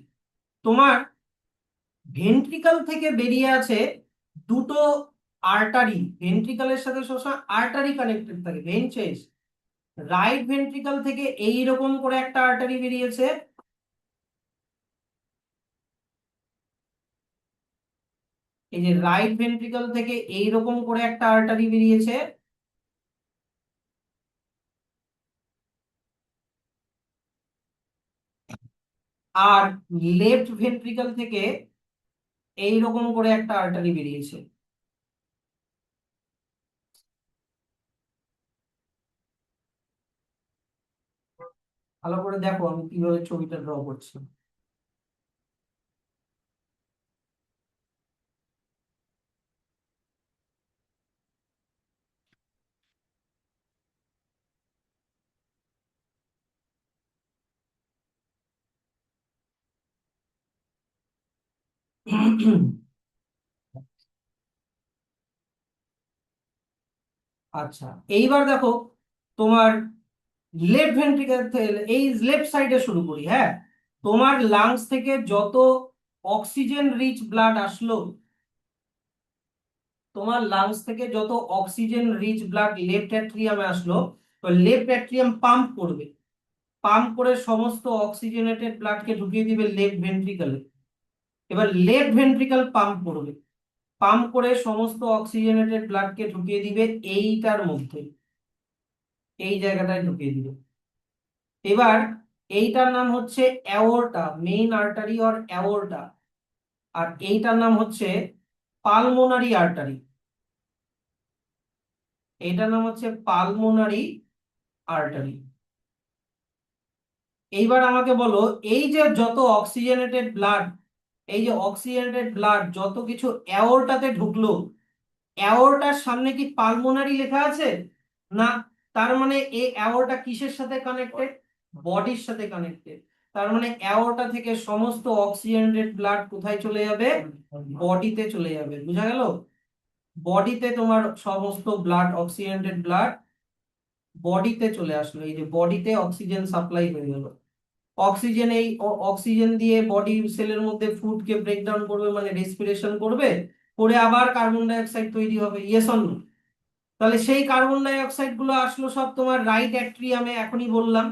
তোমার ভেন্ট্রিকল থেকে বেরিয়ে আছে দুটো আর্টারি, ভেন্ট্রিকলের সাথে সবসময় আর্টারি কানেক্টেড থাকে, ভেন চেজ। রাইট ভেন্ট্রিকল থেকে এইরকম করে একটা আর্টারি বেরিয়েছে, এই যে রাইট ভেন্ট্রিকল থেকে এইরকম করে একটা আর্টারি বেরিয়েছে। আর লেফট ভেন্ট্রিকল থেকে এইরকম করে একটা আর্টারি বেরিয়েছে। ভালো করে দেখো আমি কিভাবে ছবিটা ড্র করছি। আচ্ছা, এইবার দেখো তোমার লেফট ভেন্ট্রিকল, এই লেফট সাইডে শুরু করি, হ্যাঁ। তোমার লাংস থেকে যত অক্সিজেন রিচ ব্লাড আসলো, তোমার লাংস থেকে যত অক্সিজেন রিচ ব্লাড লেফট অ্যাট্রিয়ামে আসলো, তো লেফট অ্যাট্রিয়াম পাম্প করবে, পাম্প করে সমস্ত অক্সিজেনেটেড ব্লাডকে ঢুকিয়ে দিবে লেফট ভেন্ট্রিকলে। এবার লেফট ভেন্ট্রিকল পাম্প করবে, পাম্প করে সমস্ত অক্সিজেনেটেড ব্লাডকে ঢুকিয়ে দিবে এইটার মধ্যে, এই জায়গাটায় ঢুকিয়ে দিবে। এবার এইটার নাম হচ্ছে aorta, main artery or aorta. আর এইটার নাম হচ্ছে পালমোনারি আর্টারি, এইটার নাম হচ্ছে পালমোনারি আর্টারি। এইবার আমাকে বলো, এই যে যত অক্সিজেনেটেড ব্লাড, এই যে অক্সিজেনেটেড ব্লাড যত কিছু অ্যাওর্টাতে ঢুকলো, অ্যাওর্টার সামনে কি পালমোনারি লেখা আছে? না। তার মানে এই অ্যাওর্টা কিসের সাথে কানেক্টেড, বডির সাথে কানেক্টেড। তার মানে অ্যাওর্টা থেকে সমস্ত অক্সিজেনেটেড ব্লাড কোথায় চলে যাবে, বডিতে চলে যাবে। বুঝা গেল? বডিতে তোমার সমস্ত ব্লাড অক্সিজেনেটেড ব্লাড বডিতে চলে আসলো, এই যে বডিতে অক্সিজেন সাপ্লাই হয়ে গেল। অক্সিজেন, এই অক্সিজেন দিয়ে বডি সেলের মধ্যে ফুডকে ব্রেকডাউন করবে, মানে রেসপিরেশন করবে, করে আবার কার্বন ডাই অক্সাইড তৈরি হবে, ইয়েস অর নো? তাহলে সেই কার্বন ডাই অক্সাইড গুলো আসলো সব তোমার রাইট অ্যাট্রিয়ামে, এখনই বললাম।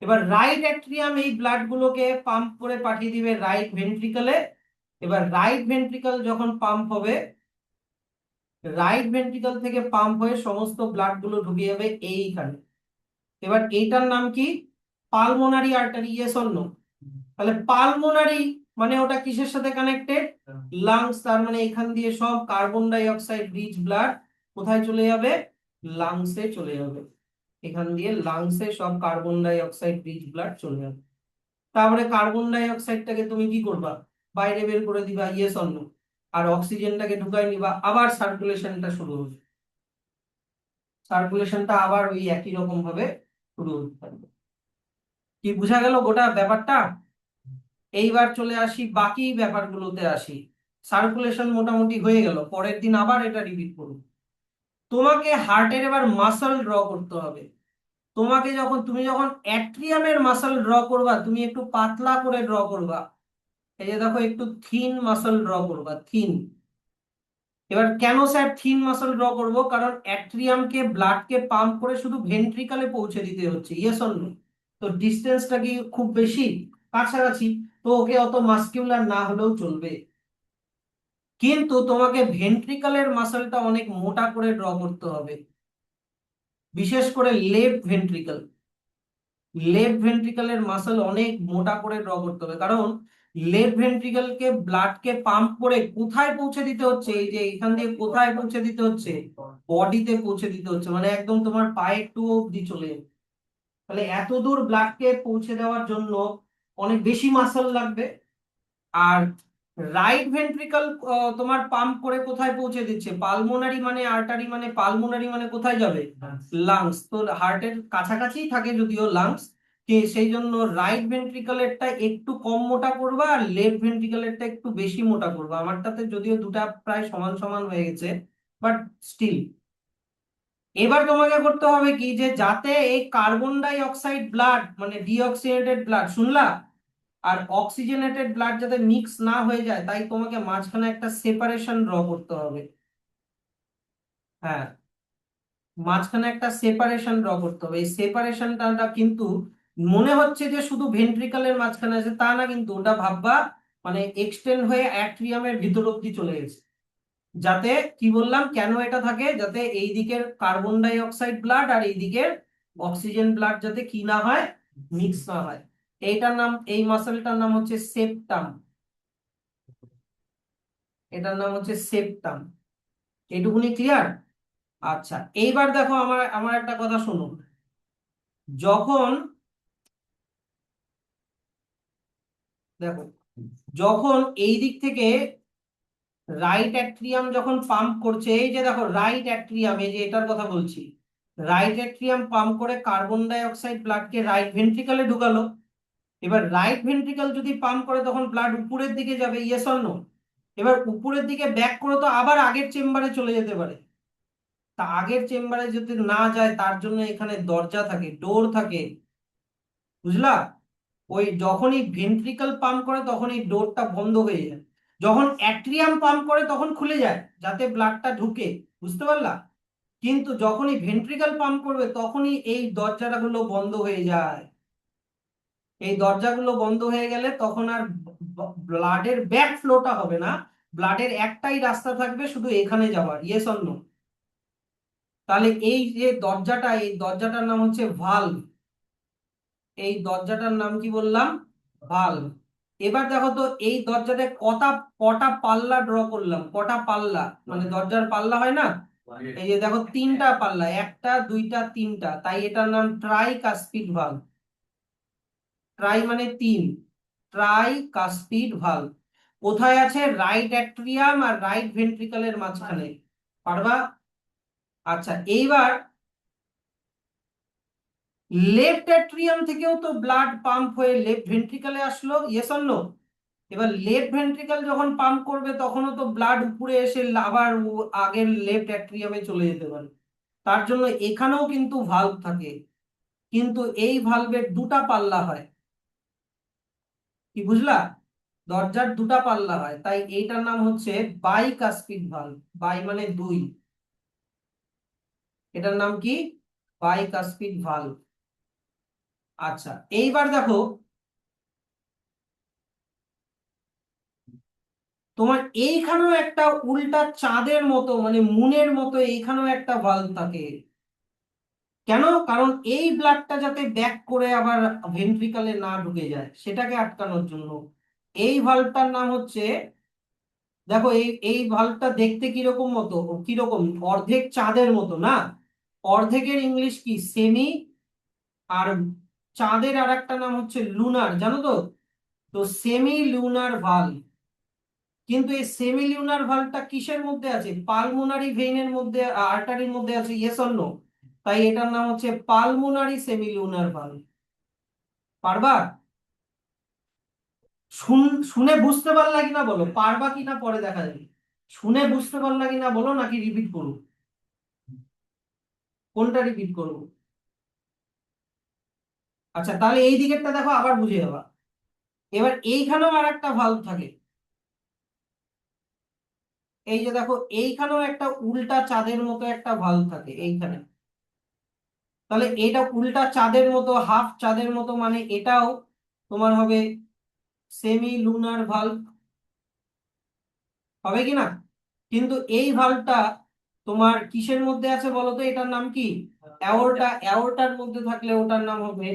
এবার রাইট অ্যাট্রিয়াম এই ব্লাড গুলোকে পাম্প করে পাঠিয়ে দিবে রাইট ভেন্ট্রিকলে। এবার রাইট ভেন্ট্রিকল যখন পাম্প হবে, রাইট ভেন্ট্রিকল থেকে পাম্প হয়ে সমস্ত ব্লাড গুলো ঢুকে যাবে এইখানে। এবার এইটার নাম কি? Pulmonary artery. Yes or no? তাহলে পালমোনারি মানে ওটা কিসের সাথে কানেক্টেড? লাংস। তার মানে এখান দিয়ে সব carbon die oxide rich blood কোথায় চলে যাবে? লাংসে চলে যাবে। এখান দিয়ে লাংসে সব carbon die oxide rich blood চলে যাবে। তারপরে কার্বন ডাই অক্সাইডটাকে তুমি কি করবা? বাইরে বের করে দিবা। Yes or no? আর অক্সিজেনটাকে ঢুকাই নিবা, আবার সার্কুলেশনটা শুরু হবে। সার্কুলেশনটা আবার ওই একই রকম ভাবে শুরু হতে থাকবে। কি বোঝা গেল গোটা ব্যাপারটা? এইবার চলে আসি বাকি ব্যাপারগুলোতে আসি। সার্কুলেশন মোটামুটি হয়ে গেল, পরের দিন আবার এটা রিপিট করুন। তোমাকে হার্টের এবার মাসল ড্র করতে হবে। তুমি যখন অ্যাট্রিয়ামের মাসল ড্র করবা, তুমি একটু পাতলা করে ড্র করবা। এই যে দেখো, একটু থিন মাসল ড্র করবা, থিন। এবার কেন স্যার থিন মাসল ড্র করব? কারণ অ্যাট্রিয়ামকে ব্লাডকে পাম্প করে শুধু ভেন্ট্রিকলে পৌঁছে দিতে হচ্ছে। Yes or no? তো ডিস্টেন্সটা কি খুব বেশি? কাছাকাছি। তো ওকে অত মাস্কিউলার না হলেও চলবে, কিন্তু তোমাকে ভেন্ট্রিকলের মাসলটা অনেক মোটা করে ড্র করতে হবে, বিশেষ করে লেফট ভেন্ট্রিকল। লেফট ভেন্ট্রিকলের মাসল অনেক মোটা করে ড্র করতে হবে, কারণ লেফট ভেন্ট্রিকলকে ব্লাডকে পাম্প করে কোথায় পৌঁছে দিতে হচ্ছে? এই যে এখান দিয়ে কোথায় পৌঁছে দিতে হচ্ছে? বডিতে পৌঁছে দিতে হচ্ছে, মানে একদম তোমার পায়ে একটু অব্দি চলে যাবে। তাহলে এত দূর ব্লাডকে পৌঁছে দেওয়ার জন্য অনেক বেশি মাসল লাগবে। আর রাইট ভেন্ট্রিকল তোমার পাম্প করে কোথায় পৌঁছে দিচ্ছে? পালমোনারি মানে আর্টারি, মানে পালমোনারি মানে কোথায় যাবে? লাংস। তো হার্টের কাছাকাছি থাকে যদিও লাংস, সেই জন্য রাইট ভেন্ট্রিকলেরটা একটু কম মোটা করবা আর লেফট ভেন্ট্রিকলেরটা একটু বেশি মোটা করবা। আমারটাতে যদিও দুটা প্রায় সমান সমান হয়ে গেছে, বাট স্টিল। এবার তোমাকে করতে হবে কি, যে যাতে এই কার্বন ডাই অক্সাইড ব্লাড মানে ডিঅক্সিজেনেটেড ব্লাড শুনলা, আর অক্সিজেনেটেড ব্লাড যাতে মিক্স না হয়ে যায়, তাই তোমাকে মাঝখানে একটা সেপারেশন ড্র করতে হবে। হ্যাঁ, মাঝখানে একটা সেপারেশন ড্র করতে হবে। এই সেপারেশনটা কিন্তু মনে হচ্ছে যে শুধু ভেন্ট্রিকলের মাঝখানে আছে, তা না, কিন্তু ওটা ভাববা মানে এক্সটেন্ড হয়ে অ্যাট্রিয়ামের ভিতর অব্দি চলে গেছে। যাতে, কি বললাম, কেন এটা থাকে? যাতে এই দিকের কার্বন ডাই অক্সাইড ব্লাড আর এই দিকের অক্সিজেন ব্লাড যাতে কি না হয়, মিক্স না হয়। এইটার নাম, এই মাসেলটার নাম হচ্ছে সেপ্টাম। এটার নাম হচ্ছে সেপ্টাম। এটুকুনি ক্লিয়ার? আচ্ছা, এইবার দেখো, আমার আমার একটা কথা শুনুন। যখন, দেখো, যখন এই দিক থেকে রাইট অ্যাট্রিয়াম যখন পাম্প করছে, এই যে দেখো রাইট অ্যাট্রিয়াম, এই যে এটার কথা বলছি, রাইট অ্যাট্রিয়াম পাম্প করে কার্বন ডাই অক্সাইড ব্লাডকে রাইট ভেন্ট্রিকলে ঢুকালো। এবার রাইট ভেন্ট্রিকল যদি পাম্প করে তখন ব্লাড উপরের দিকে যাবে। Yes or no? এবার উপরের দিকে ব্যাক করে তো আবার আগের চেম্বারে চলে যেতে পারে। তা আগের চেম্বারে যদি না যায়, তার জন্য এখানে দরজা থাকে, ডোর থাকে। বুঝলা? ওই যখনই ভেন্ট্রিকল পাম্প করে তখন এই ডোরটা বন্ধ হয়ে যায়, যখন অ্যাট্রিয়াম পাম্প করে তখন খুলে যায় যাতে ব্লাডটা ঢুকে। বুঝতে পারলা? কিন্তু যখনই ভেন্ট্রিকল পাম্প করবে তখনই এই দরজাগুলো বন্ধ হয়ে যায়। এই দরজাগুলো বন্ধ হয়ে গেলে তখন আর ব্লাডের ব্যাক ফ্লোটা হবে না, ব্লাডের একটাই রাস্তা থাকবে শুধু এখানে যাওয়ার। Yes or no? তাহলে এই যে দরজাটা, এই দরজাটার নাম হচ্ছে ভালভ। এই দরজাটার নাম কি বললাম? ভালভ। এবার দেখো তো, এই দরজাতে কটা কটা পাল্লা ড্র করলাম, কটা পাল্লা, মানে দরজার পাল্লা হয় না? এই যে দেখো, তিনটা পাল্লা, একটা দুইটা তিনটা, তাই এটার নাম ট্রাই কাস্পিড ভালভ। ট্রাই মানে তিন, ট্রাই কাস্পিড ভালভ। কোথায় আছে? রাইট অ্যাট্রিয়াম আর রাইট ভেন্ট্রিকলের মাঝখানে। পারবা? আচ্ছা, এইবার লেফট অ্যাট্রিয়াম থেকেও তো ব্লাড পাম্প হয়ে লেফট ভেন্ট্রিকলে আসলো। Yes or no? এবার লেফট ভেন্ট্রিকল যখন পাম্প করবে তখনও তো ব্লাড উপরে এসে আবার আগের লেফট অ্যাট্রিয়ামে চলে যেতে পারে। তার জন্য এখানেও কিন্তু ভালভ থাকে, কিন্তু এই ভালভের দুটা পাল্লা হয়। কি বুঝলা? দরজার দুটা পাল্লা হয়, তাই এইটার নাম হচ্ছে বাইকাস্পিড ভালভ। বাই মানে দুই, এটার নাম কি? Bicuspid valve. আচ্ছা, এইবার দেখো তোমার এইখানেও একটা উল্টা চাঁদের মতো মানে মুনের মতো এইখানেও একটা ভালভ থাকে। কেন? কারণ এই ব্লাডটা যাতে ব্যাক করে আবার ভেন্ট্রিকলে না ঢুকে যায় সেটাকে আটকানোর জন্য। এই ভালভটার নাম হচ্ছে, দেখো এই এই ভালভটা দেখতে কিরকম মতো, কিরকম অর্ধেক চাঁদের মতো না? অর্ধেকের ইংলিশ কি? সেমি। আর চাঁদের আর একটা নাম হচ্ছে লুনার, জানো তো? তো সেমি লুনার ভালভ। কিন্তু এই সেমি লিউনার ভালভটা কিসের মধ্যে আছে? পালমোনারি ভেইনের মধ্যে, আর্টারির মধ্যে আছে, ইয়েস অর নো? তাই এটার নাম হচ্ছে পালমোনারি সেমি লিউনার ভালভ। পারবা? শুনে বুঝতে পারলা কিনা বলো, পারবা কিনা পরে দেখা যাবে। শুনে বুঝতে পারলা কিনা বলো, নাকি রিপিট করবো? কোনটা রিপিট করবো? আচ্ছা, তাহলে এই দিকেরটা দেখো, আবার বুঝে যাবা। এবার এইখানেও আর একটা ভালভ থাকে। এই যে দেখো, এইখানেও একটা উল্টা চাঁদের মতো একটা ভালভ থাকে এইখানে। তাহলে এটা উল্টা চাঁদের মতো, হাফ চাঁদের মতো, মানে এটাও তোমার হবে সেমি লুনার ভালভ। হবে কি না? কিন্তু এই ভালভটা তোমার কিসের মধ্যে আছে বলো তো? এটার নাম কি? অ্যাওর্টা। অ্যাওর্টার মধ্যে থাকলে ওটার নাম হবে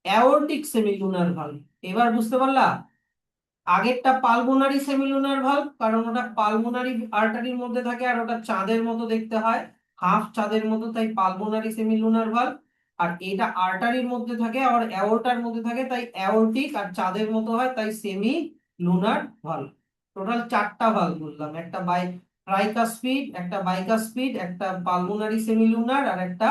অ্যাওর্টিক সেমি লুনার ভালভ। এবার বুঝতে পারলা? আগেরটা পালমোনারি সেমিলুনার ভালভ, কারণ ওটা পালমোনারি আর্টারির মধ্যে থাকে আর ওটা চাঁদের মতো দেখতে হয়, হাফ চাঁদের মতো, তাই পালমোনারি সেমিলুনার ভালভ। আর এটা আর্টারির মধ্যে থাকে আর অ্যাওর্টার মধ্যে থাকে, তাই অ্যাওর্টিক, আর চাঁদের মতো হয় তাই সেমি লুনার ভালভ। টোটাল চারটা ভালভ বললাম, একটা ট্রাইকাসপিড, একটা বাইকাসপিড, একটা পালমোনারি সেমিলুনার, আর একটা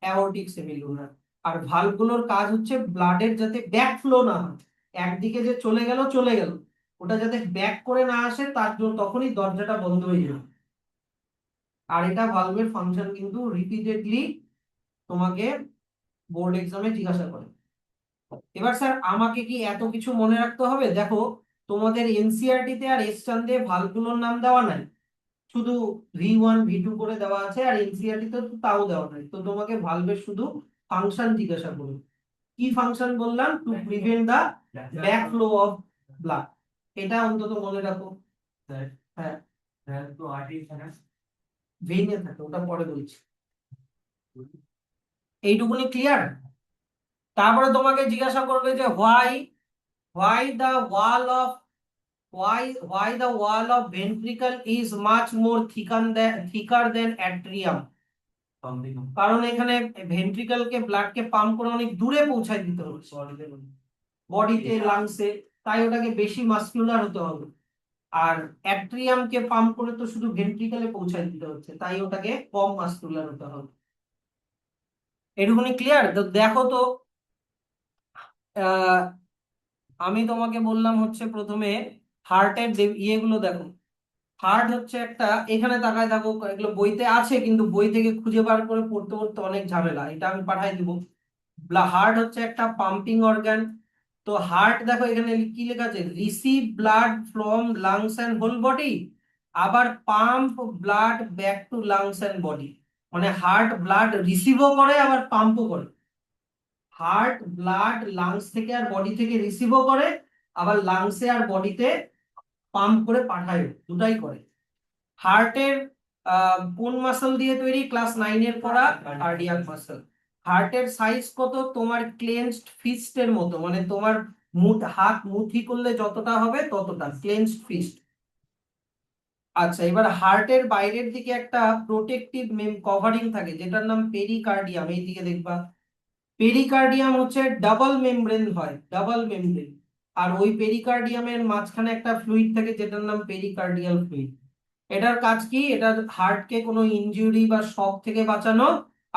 অ্যাওর্টিক সেমিলুনার। আর ভালভগুলোর কাজ হচ্ছে ব্লাডের যাতে ব্যাক ফ্লো না হয়, একদিকে যে চলে গেল চলে গেল, ওটা যাতে ব্যাক করে না আসে তার জন্য তখনই দরজাটা বন্ধ হয়ে যাবে। আর এটা ভালভের ফাংশন কিন্তু রিপিটেডলি তোমাকে বোর্ড এক্সামে জিজ্ঞাসা করে। এবার স্যার আমাকে কি এত কিছু মনে রাখতে হবে? দেখো, তোমাদের এনসিইআরটি তে আর এসচান্দে ভালভগুলোর নাম দেওয়া নাই, শুধু V1 V2 করে দেওয়া আছে, আর এনসিইআরটি তে তো তাও দেওয়া নাই। তো তোমাকে ভালভের শুধু ফাংশন জিজ্ঞাসা করবে। কি ফাংশন বললাম? To prevent the back flow of blood. এটা অন্তত মনে রাখো। হ্যাঁ, ভেইনে থাকে, ওটা পরে বলছি। এইটুকুনি ক্লিয়ার? তারপরে তোমাকে জিজ্ঞাসা করবে যে why the wall of why the wall of ventricle is much more thicker than atrium? কারণ এখানে ভেন্ট্রিকলকে ব্লাডকে পাম্প করে অনেক দূরে পৌঁছায় দিতে হচ্ছে বডিতে, লাংসে, তাই ওটাকে বেশি মাসকুলার হতে হবে। আর অ্যাট্রিয়ামকে পাম্প করে তো শুধু ভেন্ট্রিকলে পৌঁছায় দিতে হচ্ছে, তাই ওটাকে কম মাসকুলার হতে হবে। এটুকুনি ক্লিয়ার? তো দেখো তো, আহ আমি তোমাকে বললাম হচ্ছে প্রথমে হার্টের ইয়েগুলো দেখো। হার্ট হচ্ছে একটা, এখানে তাকায় থাকো, এগুলো বইতে আছে কিন্তু বই থেকে খুঁজে বার করে পড়তে পড়তে অনেক ঝামেলা, এটা আমি পাঠাই দিব। হার্ট হচ্ছে একটা পাম্পিং অর্গান। তো হার্ট দেখো এখানে কি লেখা আছে? Receive blood from lungs and whole body, আবার pump blood back to lungs and body. মানে হার্ট ব্লাড রিসিভও করে আবার পাম্পও করে। হার্ট ব্লাড লাংস থেকে আর বডি থেকে রিসিভও করে, আবার লাংসে আর বডিতে পাম্প করে পাঠায়, দুটাই করে। হার্টের কোন মাসল দিয়ে তৈরি? ক্লাস 9 এর পড়া, কার্ডিয়াক মাসল। হার্টের সাইজ কত? তোমার ক্লেনসড ফিস্টের মতো, মানে তোমার হাত মুঠি করলে যতটা হবে ততটা, ক্লেনসড ফিস্ট। আচ্ছা, এবার হার্টের বাইরের দিকে একটা প্রোটেক্টিভ কভারিং থাকে যেটার নাম পেরিকার্ডিয়াম, এই দিকে দেখবা। পেরিকার্ডিয়াম হচ্ছে ডাবল মেমব্রেন হয়, ডাবল মেমব্রেন। আর ওই পেরিকার্ডিয়ামের মাঝখানে একটা ফ্লুইড থাকে যেটার নাম পেরিকার্ডিয়াল ফ্লুইড। এটার কাজ কি? এটা হার্টকে কোনো ইনজুরি বা শক থেকে বাঁচানো,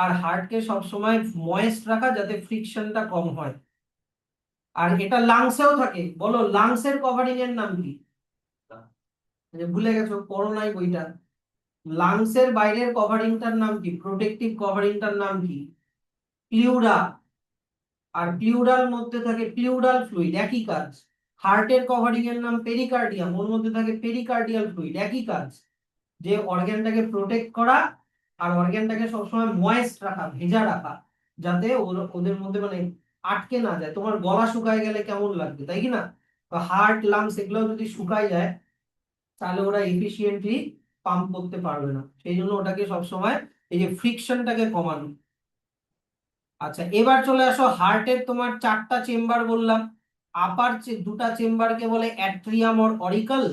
আর হার্টকে সবসময় ময়েস্ট রাখা যাতে ফ্রিকশনটা কম হয়। আর এটা লাংসেও থাকে, বলো লাংসের কভারিং এর নাম কি? যে ভুলে গেছো, পড়ো নাই বইটা। লাংসের বাইরের কভারিংটার নাম কি? প্রোটেক্টিভ কভারিংটার নাম কি? প্লিউরা। আর প্লিউরার মধ্যে থাকে প্লিউরাল ফ্লুইড, একই কাজ। হার্টের কভারিং এর নাম পেরিকার্ডিয়াম, ওর মধ্যে থাকে পেরিকার্ডিয়াল ফ্লুইড, একই কাজ। যে অর্গ্যানটাকে প্রোটেক্ট করা আর অর্গ্যানটাকে সবসময় ময়েস্ট রাখা, ভেজা রাখা, যাতে ওদের মধ্যে মানে আটকে না যায়। তোমার গলা শুকায় গেলে কেমন লাগবে, তাই কি না? তো হার্ট, লাংস এগুলো যদি শুকায় যায় তাহলে ওরা এফিসিয়েন্টলি পাম্প করতে পারবে না। সেই জন্য ওটাকে সবসময় এই যে ফ্রিকশনটাকে কমানো। আচ্ছা, এবার চলে আসো হার্টের তোমার চারটা চেম্বার বললাম। আপার দুটা চেম্বারকে বলে অ্যাট্রিয়াম অর অরিকল,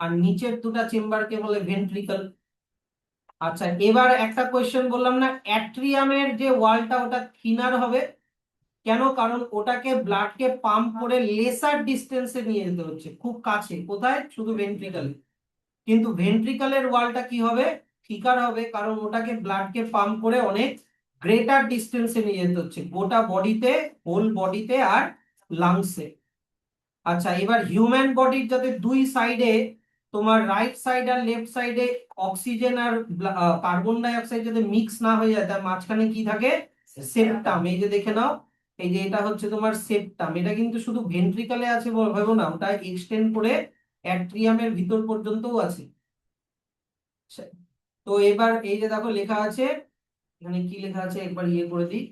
আর নিচের দুটা চেম্বারকে বলে ভেন্ট্রিকল। আচ্ছা, এবার একটা কোয়েশ্চেন বললাম না, অ্যাট্রিয়ামের যে ওয়ালটা ওটা থিনার হবে কেন? কারণ ওটাকে ব্লাডকে পাম্প করে লেসার ডিস্টেন্সে নিয়ে যেতে হচ্ছে, খুব কাছে। কোথায়? শুধু ভেন্ট্রিকলে। কিন্তু ভেন্ট্রিকলের ওয়ালটা কি হবে? থিকার হবে, কারণ ওটাকে ব্লাডকে পাম্প করে অনেক গ্রেটার ডিস্টেন্সে নিয়ে যেতে হচ্ছে, গোটা বডিতে, হোল বডিতে আর লাংসে। আচ্ছা, এবার হিউম্যান বডির যাতে দুই সাইডে, তোমার রাইট সাইড আর লেফট সাইডে অক্সিজেন আর কার্বন ডাই অক্সাইড যাতে মিক্স না হয়ে যায়, তার মাঝখানে কি থাকে? সেপ্টাম। এই যে দেখে নাও, এই যে এটা হচ্ছে তোমার সেপ্টাম। এটা কিন্তু শুধু ভেন্ট্রিকলে আছে ভেবো না, ওটা এক্সটেন্ড করে অ্যাট্রিয়ামের ভিতর পর্যন্তও আছে। তো এবার এই যে দেখো লেখা আছে, এখানে কি লেখা আছে একবার ইয়ে করে দিই।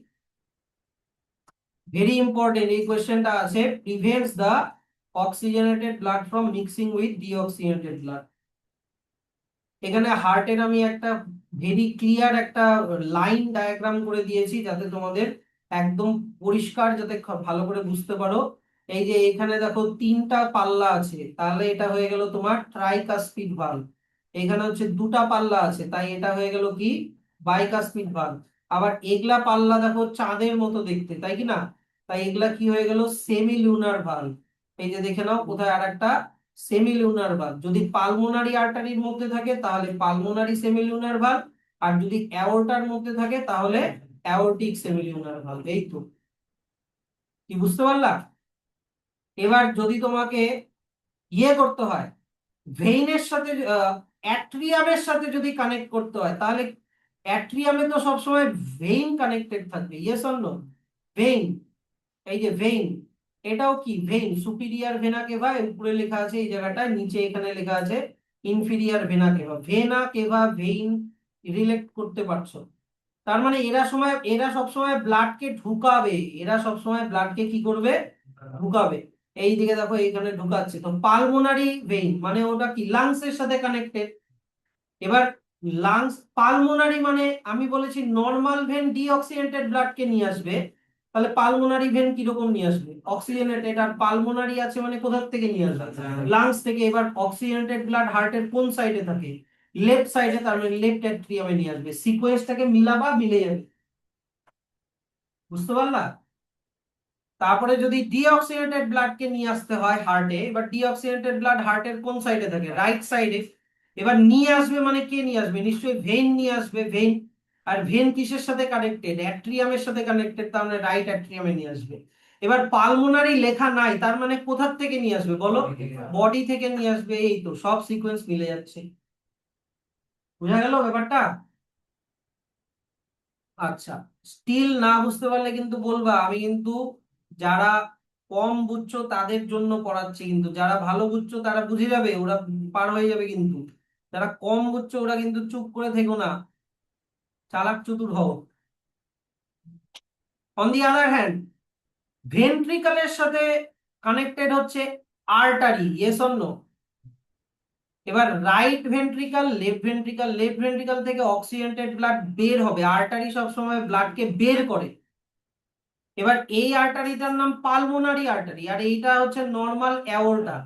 ভেরি ইম্পর্টেন্ট এই কোয়েশ্চেনটা আছে, prevents the oxygenated blood from mixing with deoxygenated blood. এখানে হার্টের আমি একটা ভেরি ক্লিয়ার একটা লাইন ডায়াগ্রাম করে দিয়েছি, যাতে তোমাদের একদম পরিষ্কার, যাতে ভালো করে বুঝতে পারো। এই যে এখানে দেখো তিনটা পাল্লা আছে, তাহলে এটা হয়ে গেল তোমার ট্রাইকাসপিড ভালভ। এখানে হচ্ছে দুটা পাল্লা আছে, তাই এটা হয়ে গেল কি? Bicuspid valve. আবার এগুলা পাল্লা দেখো চাঁদের মতো দেখতে, তাই কি না? তাই এগুলা কি হয়ে গেল? Semi lunar valve. এই যে দেখে নাও কোথায় আর একটা সেমিলুনার ভালভ। যদি পালমোনারি আর্টারির মধ্যে থাকে তাহলে পালমোনারি সেমিলুনার ভালভ, আর যদি অ্যাওর্টার মধ্যে থাকে তাহলে অ্যাওর্টিক সেমিলুনার ভালভ। এই তো, কি বুঝতে পারলা? এবার যদি তোমাকে ইয়ে করতে হয়, ভেইনের সাথে অ্যাট্রিয়ামের সাথে যদি কানেক্ট করতে হয়, তাহলে অ্যাট্রিয়ামে তো সবসময় ভেইন কানেক্টেড থাকবে, ইয়েস অর নো? ভেইন, এই যে ভেইন, এটাও কি ভেইন? সুপিরিয়ার ভেনা কেভা উপরে লেখা আছে এই জায়গাটায়, নিচে এখানে লেখা আছে inferior vena cava. Vena cava vein relate করতে পারছো? তার মানে এরা সব সময় ব্লাডকে ঢুকাবে, এরা সব সময় ব্লাডকে কি করবে? ঢুকাবে। এই দিকে দেখো এইখানে ঢুকাচ্ছে, তো পালমোনারি ভেইন মানে ওটা কি লাংস এর সাথে কানেক্টেড। এবার লাংস পালমোনারি মানে আমি বলেছি নর্মাল ভেন ডিঅক্সিজেনেটেড ব্লাড কে নিয়ে আসবে, তাহলে পালমোনারি ভেন কিরকম নিয়ে আসবে? অক্সিজেনেটেড। আর পালমোনারি আছে মানে কোথা থেকে নিয়ে আসবে? লাংস থেকে। এবার অক্সিজেনেটেড ব্লাড হার্টের কোন সাইডে থাকে? লেফট সাইডে, তার মানে লেফট অ্যাট্রিয়ামে নিয়ে আসবে। সিকোয়েন্সটাকে মিলাবা, মিলে যাবে। বুঝতে পারলা? তারপরে যদি ডিঅক্সিজেনেটেড ব্লাড কে নিয়ে আসতে হয় হার্টে, এবার ডিঅক্সিজেনেটেড ব্লাড হার্টের কোন সাইডে থাকে? রাইট সাইডে। এবার নিয়ে আসবে মানে কে নিয়ে আসবে? নিশ্চয়ই ভেইন নিয়ে আসবে, ভেইন। আর ভেইন কিসের সাথে কানেক্টেড? অ্যাট্রিয়ামের সাথে কানেক্টেড, তার মানে রাইট অ্যাট্রিয়ামে নিয়ে আসবে। এবার পালমোনারি লেখা নাই, তার মানে কোথা থেকে নিয়ে আসবে বলো? বডি থেকে নিয়ে আসবে। এই তো, সব সিকোয়েন্স মিলে যাচ্ছে। বুঝা গেল ব্যাপারটা? আচ্ছা, স্টিল না বুঝতে পারলে কিন্তু বলবা, আমি কিন্তু যারা কম বুঝছো তাদের জন্য পড়াচ্ছি, কিন্তু যারা ভালো বুঝছো তারা বুঝে যাবে, ওরা পার হয়ে যাবে। কিন্তু যারা কম বুঝছো ওরা কিন্তু চুপ করে থেকো না, চালাক চতুর হও। অন দি আদার হ্যান্ড, ভেন্ট্রিকলের সাথে কানেক্টেড হচ্ছে আর্টারি, ইয়েস অর নো? এবার right ventricle, left ventricle, left ventricle থেকে অক্সিজেনেটেড ব্লাড বের হবে, আর্টারি সবসময় ব্লাডকে বের করে। এবার এই আর্টারিটার নাম পালমোনারি আর্টারি, আর এইটা হচ্ছে নর্মাল অ্যাওর্টা।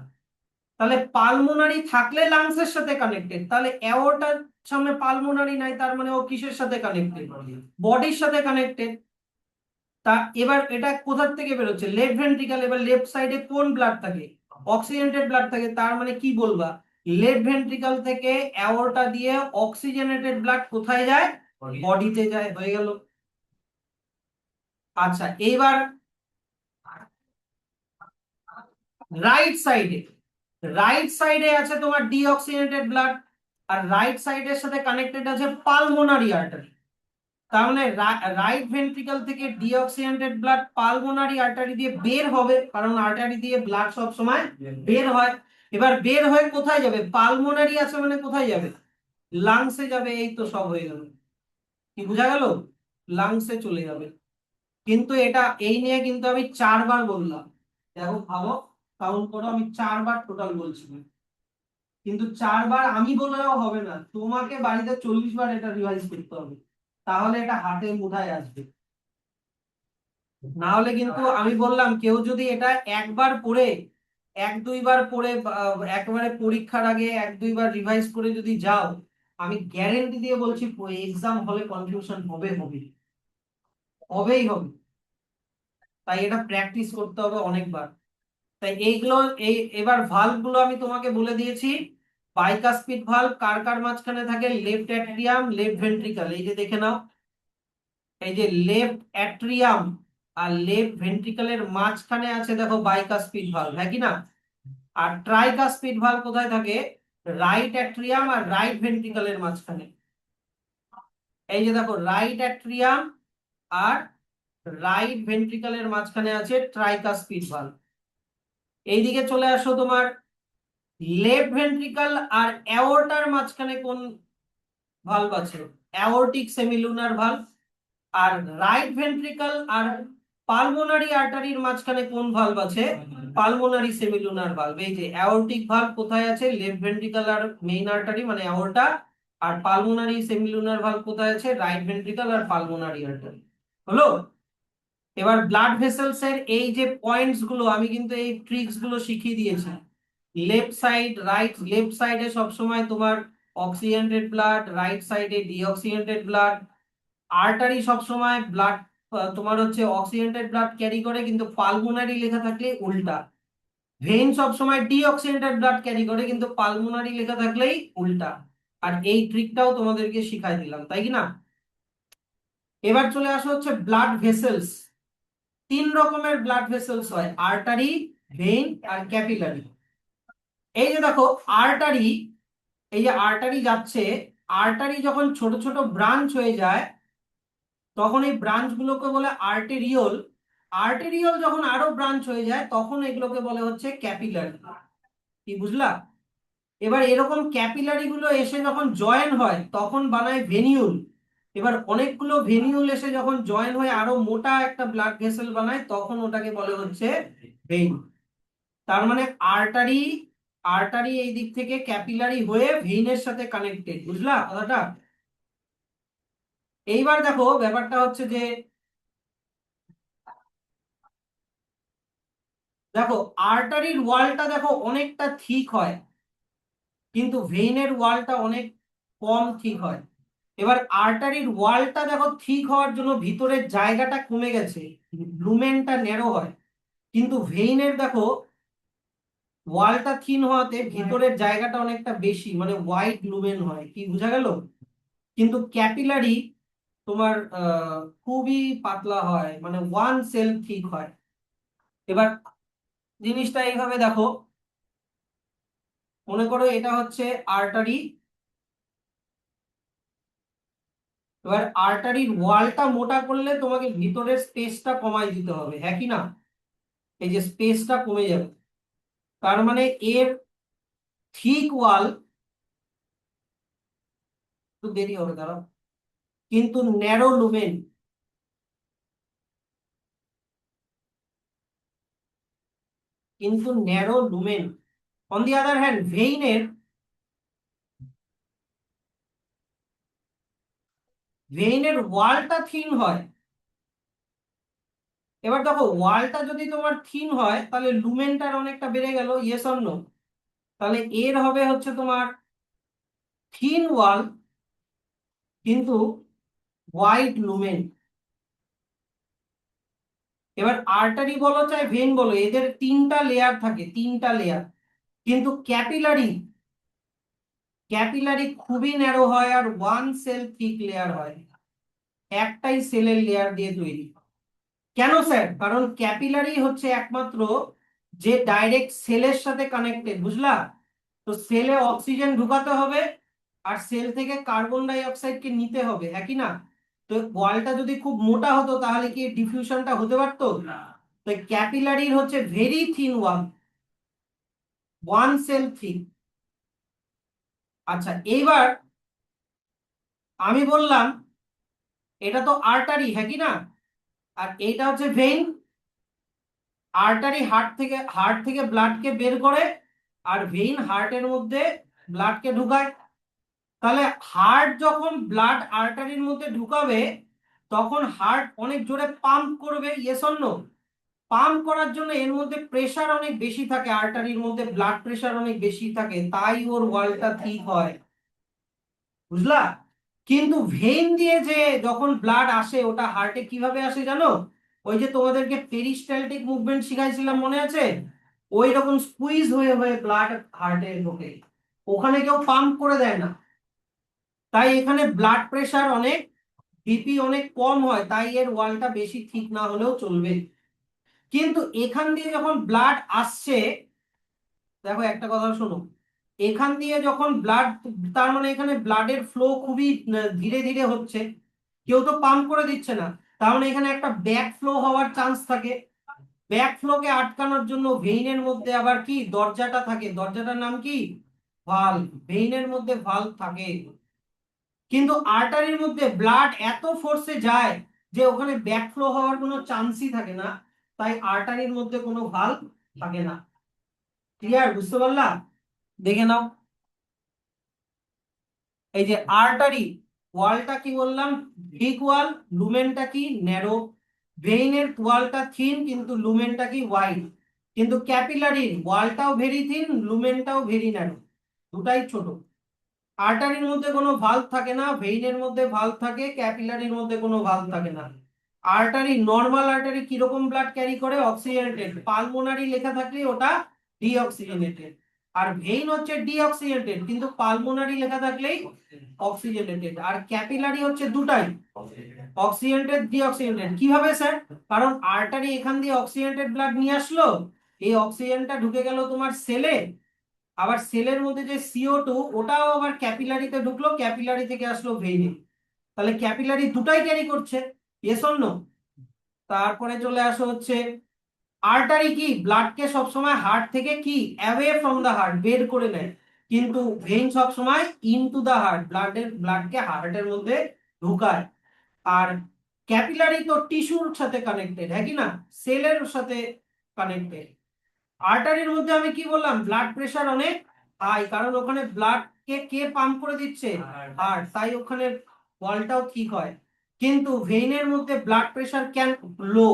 তাহলে পালমোনারি থাকলে লাংসের সাথে কানেক্টেড, তাহলে অ্যাওর্টার সামনে পালমোনারি নাই, তার মানে ও কিসের সাথে কানেক্টেড? বডির সাথে কানেক্টেড। তা এবার এটা কোথার থেকে বেরোচ্ছে? Left ventricle. এবার লেফট সাইডে কোন ব্লাড থাকে? অক্সিজেনেটেড ব্লাড থাকে, তার মানে কি বলবা? লেফট ভেন্ট্রিকল থেকে অ্যাওর্টা দিয়ে অক্সিজেনেটেড ব্লাড কোথায় যায়? বডিতে যায়। হয়ে গেল। আচ্ছা, এইবার রাইট সাইডে, রাইট সাইডে আছে তোমার ডিঅক্সিজেনেটেড ব্লাড, আর রাইট সাইডের সাথে কানেক্টেড আছে পালমোনারি আর্টারি। তার মানে রাইট ভেন্ট্রিকল থেকে ডিঅক্সিজেনেটেড ব্লাড পালমোনারি আর্টারি দিয়ে বের হবে, কারণ আর্টারি দিয়ে ব্লাড সব সময় বের হয়। এবার বের হয়ে কোথায় যাবে? পালমোনারি আছে মানে কোথায় যাবে? লাংসে যাবে। এই তো, সব হয়ে গেল। কি বোঝা গেল? লাংসে চলে যাবে। কিন্তু এটা এই নিয়ে কিন্তু আমি 4 বার বললাম। দেখো ভালো কাউন্ট করো, আমি 4 বার টোটাল বলছি, কিন্তু 4 বার আমি বললেও হবে না, তোমাকে বাড়িতে 40 বার এটা রিভাইজ করতে হবে, তাহলে এটা হাতে মুঠায় আসবে। না হলে কিন্তু আমি বললাম কেউ যদি এটা একবার পড়ে, 1-2 বার পড়ে একবারে পরীক্ষার আগে 1-2 বার রিভাইজ করে যদি যাও, আমি গ্যারেন্টি দিয়ে বলছি এক্সাম হলে কনফিউশন হবে হবে, হবেই হবে। তাই এটা প্র্যাকটিস করতে হবে অনেকবার। তাই এইগুলো এবার ভালভ গুলো আমি তোমাকে বলে দিয়েছি। বাইকাসপিড ভালভ কার কার মাঝখানে থাকে? Left atrium, left ventricle. এই যে দেখে নাও, এই যে লেফট অ্যাট্রিয়াম আর লেফট ভেন্ট্রিকলের মাঝখানে আছে দেখো বাইকাসপিড ভালভ, হ্যাঁ কি না? আর ট্রাইকাসপিড ভালভ কোথায় থাকে? রাইট অ্যাট্রিয়াম আর রাইট ভেন্ট্রিকলের মাঝখানে। এই যে দেখো রাইট অ্যাট্রিয়াম আর রাইট ভেন্ট্রিকলের মাঝখানে আছে ট্রাইকাসপিড ভালভ। এইদিকে চলে আসো, তোমার লেফট ভেন্ট্রিকল আর অ্যাওর্টার মাঝখানে কোন ভালভ আছে? Aortic semilunar valve. আর রাইট ভেন্ট্রিকল আর পালমোনারি আর্টারির মাঝখানে কোন ভালভ আছে? Pulmonary semilunar valve. এই যে অ্যাওর্টিক ভালভ কোথায় আছে? লেফট ভেন্ট্রিকল আর মেইন আর্টারি মানে অ্যাওর্টা। আর পালমোনারি সেমিলুনার ভালভ কোথায় আছে? রাইট ভেন্ট্রিকল আর পালমোনারি আর্টারি। হলো? এবার ব্লাড ভেসেলস এর এই যে পয়েন্টস গুলো আমি কিন্তু এই ট্রিক্স গুলো শিখিয়ে দিয়েছি। লেফট সাইড রাইট, লেফট সাইডে সবসময় তোমার অক্সিজেনেটেড ব্লাড, রাইট সাইডে ডিঅক্সিজেনেটেড ব্লাড। আর্টারি সবসময় ব্লাড তোমার হচ্ছে অক্সিজেনেটেড ব্লাড ক্যারি করে, কিন্তু পালমোনারি লেখা থাকলে উল্টা। ভেইন সবসময় ডিঅক্সিজেনেটেড ব্লাড ক্যারি করে, কিন্তু পালমোনারি লেখা থাকলেই উল্টা। আর এই ট্রিকটাও তোমাদেরকে শিখাই দিলাম, তাই কি না? এবার চলে আসা হচ্ছে ব্লাড ভেসেলস। 3 রকমের ব্লাড ভেসেলস হয়, আর্টারি, ভেইন আর ক্যাপিলারি। এই যে দেখো আর্টারি, এই যে আর্টারি যাচ্ছে, আর্টারি যখন ছোট ছোট ব্রাঞ্চ হয়ে যায় তখন এই ব্রাঞ্চ গুলোকে বলে আর্টেরিওল। আর্টেরিওল যখন আরো ব্রাঞ্চ হয়ে যায় তখন এগুলোকে বলে হচ্ছে ক্যাপিলারি। কি বুঝলা? এবার এরকম ক্যাপিলারি গুলো এসে যখন জয়েন হয় তখন বানায় ভেনিউল। এবার অনেকগুলো ভেনিউল এসে যখন জয়েন হয়ে আরো মোটা একটা ব্লাড ভেসেল বানায় তখন ওটাকে বলে হচ্ছে ভেইন। তার মানে আর্টারি, আর্টারি এই দিক থেকে ক্যাপিলারি হয়ে ভেইনের সাথে কানেক্টেড, বুঝলা কথাটা? এইবার দেখো ব্যাপারটা হচ্ছে যে, দেখো আর্টারির ওয়ালটা দেখো অনেকটা থিক হয়, কিন্তু ভেইনের ওয়ালটা অনেক কম থিক হয়। এবার আর্টারির ওয়ালটা দেখো থিক হওয়ার জন্য ভিতরের জায়গাটা কমে গেছে, লুমেনটা ন্যারো হয়। কিন্তু ভেইনের দেখো ওয়ালটা থিন হওয়াতে ভিতরের জায়গাটা অনেকটা বেশি, মানে ওয়াইড লুমেন হয়। কি বোঝা গেল? কিন্তু ক্যাপিলারি তোমার খুবই পাতলা হয়, মানে ওয়ান সেল থিক হয়। এবার জিনিসটা এইভাবে দেখো, মনে করো এটা হচ্ছে আর্টারি। এবার আর্টারির ওয়ালটা মোটা করলে তোমাকে ভিতরের স্পেসটা কমাই দিতে হবে, হ্যাঁ কি না? এই যে স্পেসটা কমে যাবে, তার মানে এর থিক ওয়াল, একটু দেরি হবে দাঁড়াও, কিন্তু ন্যারো লুমেন। কিন্তু narrow lumen. On the other hand ভেইনের ওয়ালটা থিন হয়। এবার দেখো ওয়ালটা যদি তোমার থিন হয় তাহলে লুমেনটার অনেকটা বেড়ে গেল, ইয়েস অর নো? তাহলে এর হবে হচ্ছে তোমার থিন ওয়াল কিন্তু ওয়াইড লুমেন। এবার আর্টারি বলো চাই ভেন বলো, এদের 3টা লেয়ার থাকে, 3টা লেয়ার। কিন্তু ক্যাপিলারি, ক্যাপিলারি খুবই ন্যারো হয় আর ওয়ান সেল থিক লেয়ার হয়, একটাই সেলের লেয়ার দিয়ে তৈরি। কেন স্যার? কারণ ক্যাপিলারি হচ্ছে একমাত্র যে ডাইরেক্ট সেলের সাথে কানেক্টেড, বুঝলা? তো সেলে অক্সিজেন ঢুকাতে হবে আর সেল থেকে কার্বন ডাই অক্সাইডকে নিতে হবে, হ্যাঁ কি না? তো ওয়ালটা যদি খুব মোটা হতো তাহলে কি ডিফিউশনটা হতে পারতো না? তো ক্যাপিলারির হচ্ছে ভেরি থিন ওয়াল, ওয়ান সেল থিক। আচ্ছা এইবার আমি বললাম এটা তো আর্টারি, হ্যাঁ কি না? আর এইটা হচ্ছে ভেইন। আর্টারি হার্ট থেকে ব্লাডকে বের করে, আর ভেইন হার্টের মধ্যে ব্লাডকে ঢুকায়। তাহলে হার্ট যখন ব্লাড আর্টারির মধ্যে ঢুকাবে, তখন হার্ট অনেক জোরে পাম্প করবে, ইয়েস অর নো? পাম্প করার জন্য এর মধ্যে প্রেসার অনেক বেশি থাকে, আর্টারির মধ্যে ব্লাড প্রেসার অনেক বেশি থাকে, তাই ওর ওয়ালটা ঠিক হয়। বুঝলা? কিন্তু ভেইন দিয়ে যে যখন ব্লাড আসে, ওটা হার্টে কিভাবে আসে জানো? ওই যে তোমাদেরকে পেরিস্টালটিক মুভমেন্ট শিখাইছিলাম, মনে আছে? ওই রকম স্কুইজ হয়ে হয়ে ব্লাড হার্টে ঢোকে, ওখানে কেউ পাম্প করে দেয় না। তাই এখানে ব্লাড প্রেসার অনেক, বিপি অনেক কম হয়, তাই এর ওয়ালটা বেশি ঠিক না হলেও চলবে। কিন্তু এখান দিয়ে যখন ব্লাড আসছে, দেখো একটা কথা শোনো, এখান দিয়ে যখন ব্লাড, তার মানে এখানে ব্লাডের ফ্লো খুবই ধীরে ধীরে হচ্ছে, কেউ তো পাম্প করে দিচ্ছে না, তার মানে এখানে একটা ব্যাক ফ্লো হওয়ার চান্স থাকে। ব্যাক ফ্লোকে আটকানোর জন্য ভেইনের মধ্যে আবার কি দরজাটা থাকে, দরজাটার নাম কি? ভালভ। ভেইনের মধ্যে ভালভ থাকে। কিন্তু আর্টারির মধ্যে ব্লাড এত ফোর্সে যায় যে ওখানে ব্যাক ফ্লো হওয়ার কোনো চান্সই থাকে না, তাই আর্টারির মধ্যে কোনো ভালভ থাকে না। ক্লিয়ার? বুঝতে পারলা? দেখে নাও, এই যে আর্টারি ওয়ালটা কি বললাম, থিক ওয়াল, লুমেনটা কি ন্যারো। ভেইনের ওয়ালটা থিন কিন্তু লুমেনটা কি ওয়াইড। কিন্তু ক্যাপিলারির ওয়ালটাও ভেরি থিন, লুমেনটাও ভেরি ন্যারো, দুটাই ছোট। আর্টারির মধ্যে কোনো ভালভ থাকে না, ভেইনের মধ্যে ভালভ থাকে, ক্যাপিলারির মধ্যে কোনো ভালভ থাকে না। আর্টারি, নর্মাল আর্টারি কিরকম ব্লাড ক্যারি করে? অক্সিজেনেটেড। পালমোনারি লেখা থাকলে ওটা ডিঅক্সিজেনেটেড। আর ভেইন হচ্ছে ডিঅক্সিজেনেটেড, কিন্তু পালমোনারি লেখা থাকলেই অক্সিজেনেটেড। আর ক্যাপিলারি হচ্ছে দুটাই, অক্সিজেনেটেড ডিঅক্সিজেনেটেড। কিভাবে স্যার? কারণ আর্টারি এখান দিয়ে অক্সিজেনেটেড ব্লাড নিয়ে আসলো, এই অক্সিজেনটা ঢুকে গেল তোমার সেলে, আবার সেলের মধ্যে যে CO2 ওটাও আবার ক্যাপিলারিতে ঢুকলো, ক্যাপিলারি থেকে আসলো ভেইনে। তাহলে ক্যাপিলারি দুটাই ক্যারি করছে, ইয়েস অর নো? তারপরে চলে আসো হচ্ছে আর্টারি কি ব্লাডকে সবসময় হার্ট থেকে কি অ্যাওয়ে ফ্রম দা হার্ট বের করে নেয়, কিন্তু ভেইন সবসময় ইনটু দা হার্ট ব্লাডকে হার্টের মধ্যে ঢুকায়। আর ক্যাপিলারি তো টিস্যুর সাথে কানেক্টেড, হ্যাঁ কি না? সেলের সাথে কানেক্টেড। আর্টারির মধ্যে আমি কি বললাম, ব্লাড প্রেসার অনেক হাই, কারণ ওখানে ব্লাড কে কে পাম্প করে দিচ্ছে, হার্ট, তাই ওখানে ওয়ালটাও ঠিক হয়। কিন্তু ভেইনের মধ্যে ব্লাড প্রেসার কেন লো?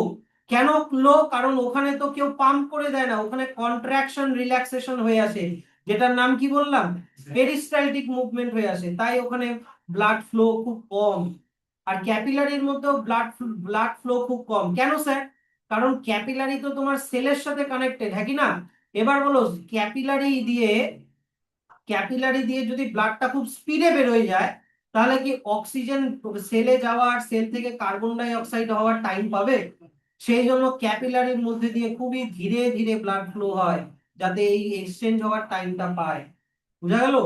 কেন লো? কারণ ওখানে তো কেউ পাম্প করে দেয় না, ওখানে কন্ট্রাকশন রিল্যাক্সেশন হয়ে আসে, যেটার নাম কি বললাম, পেরিস্টালটিক মুভমেন্ট হয়ে আসে, তাই ওখানে ব্লাড ফ্লো খুব কম। আর ক্যাপিলারির মধ্যেও ব্লাড ফ্লো খুব কম। কেন স্যার? কারণ ক্যাপিলারি তো তোমার সেলের সাথে কানেক্টেড, হ্যাঁ কি না? এবার বলো, ক্যাপিলারি দিয়ে ক্যাপিলারি দিয়ে যদি ব্লাডটা খুব স্পিডে বেরোয় যায়, তাহলে কি অক্সিজেন সেলে যাওয়া আর সেল থেকে কার্বন ডাই অক্সাইড হওয়ার টাইম পাবে? সেই জন্য ক্যাপিলারির মধ্যে দিয়ে খুবই ধীরে ধীরে ব্লাড ফ্লো হয়, যাতে এই এক্সচেঞ্জ হওয়ার টাইমটা পায়। বুঝা গেল?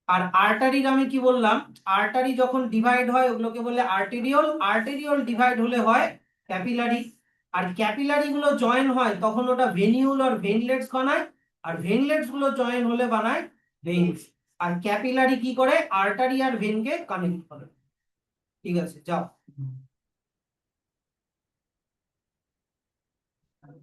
আর আর্টারির আমি কি বললাম, আর্টারি যখন ডিভাইড হয় ওগুলোকে বলে আর্টেরিওল, আর্টেরিওল ডিভাইড হলে হয় ক্যাপিলারি। আর ক্যাপিলারি গুলো জয়েন হয় তখন ওটা ভেনিউল আর ভেনলেটস বানায়, আর ভেনলেটস গুলো জয়েন হলে বানায় ভেইনস। আর ক্যাপিলারি কি করে? আর্টারি আর ভেনকে কানেক্ট করে। ঠিক আছে, যাও।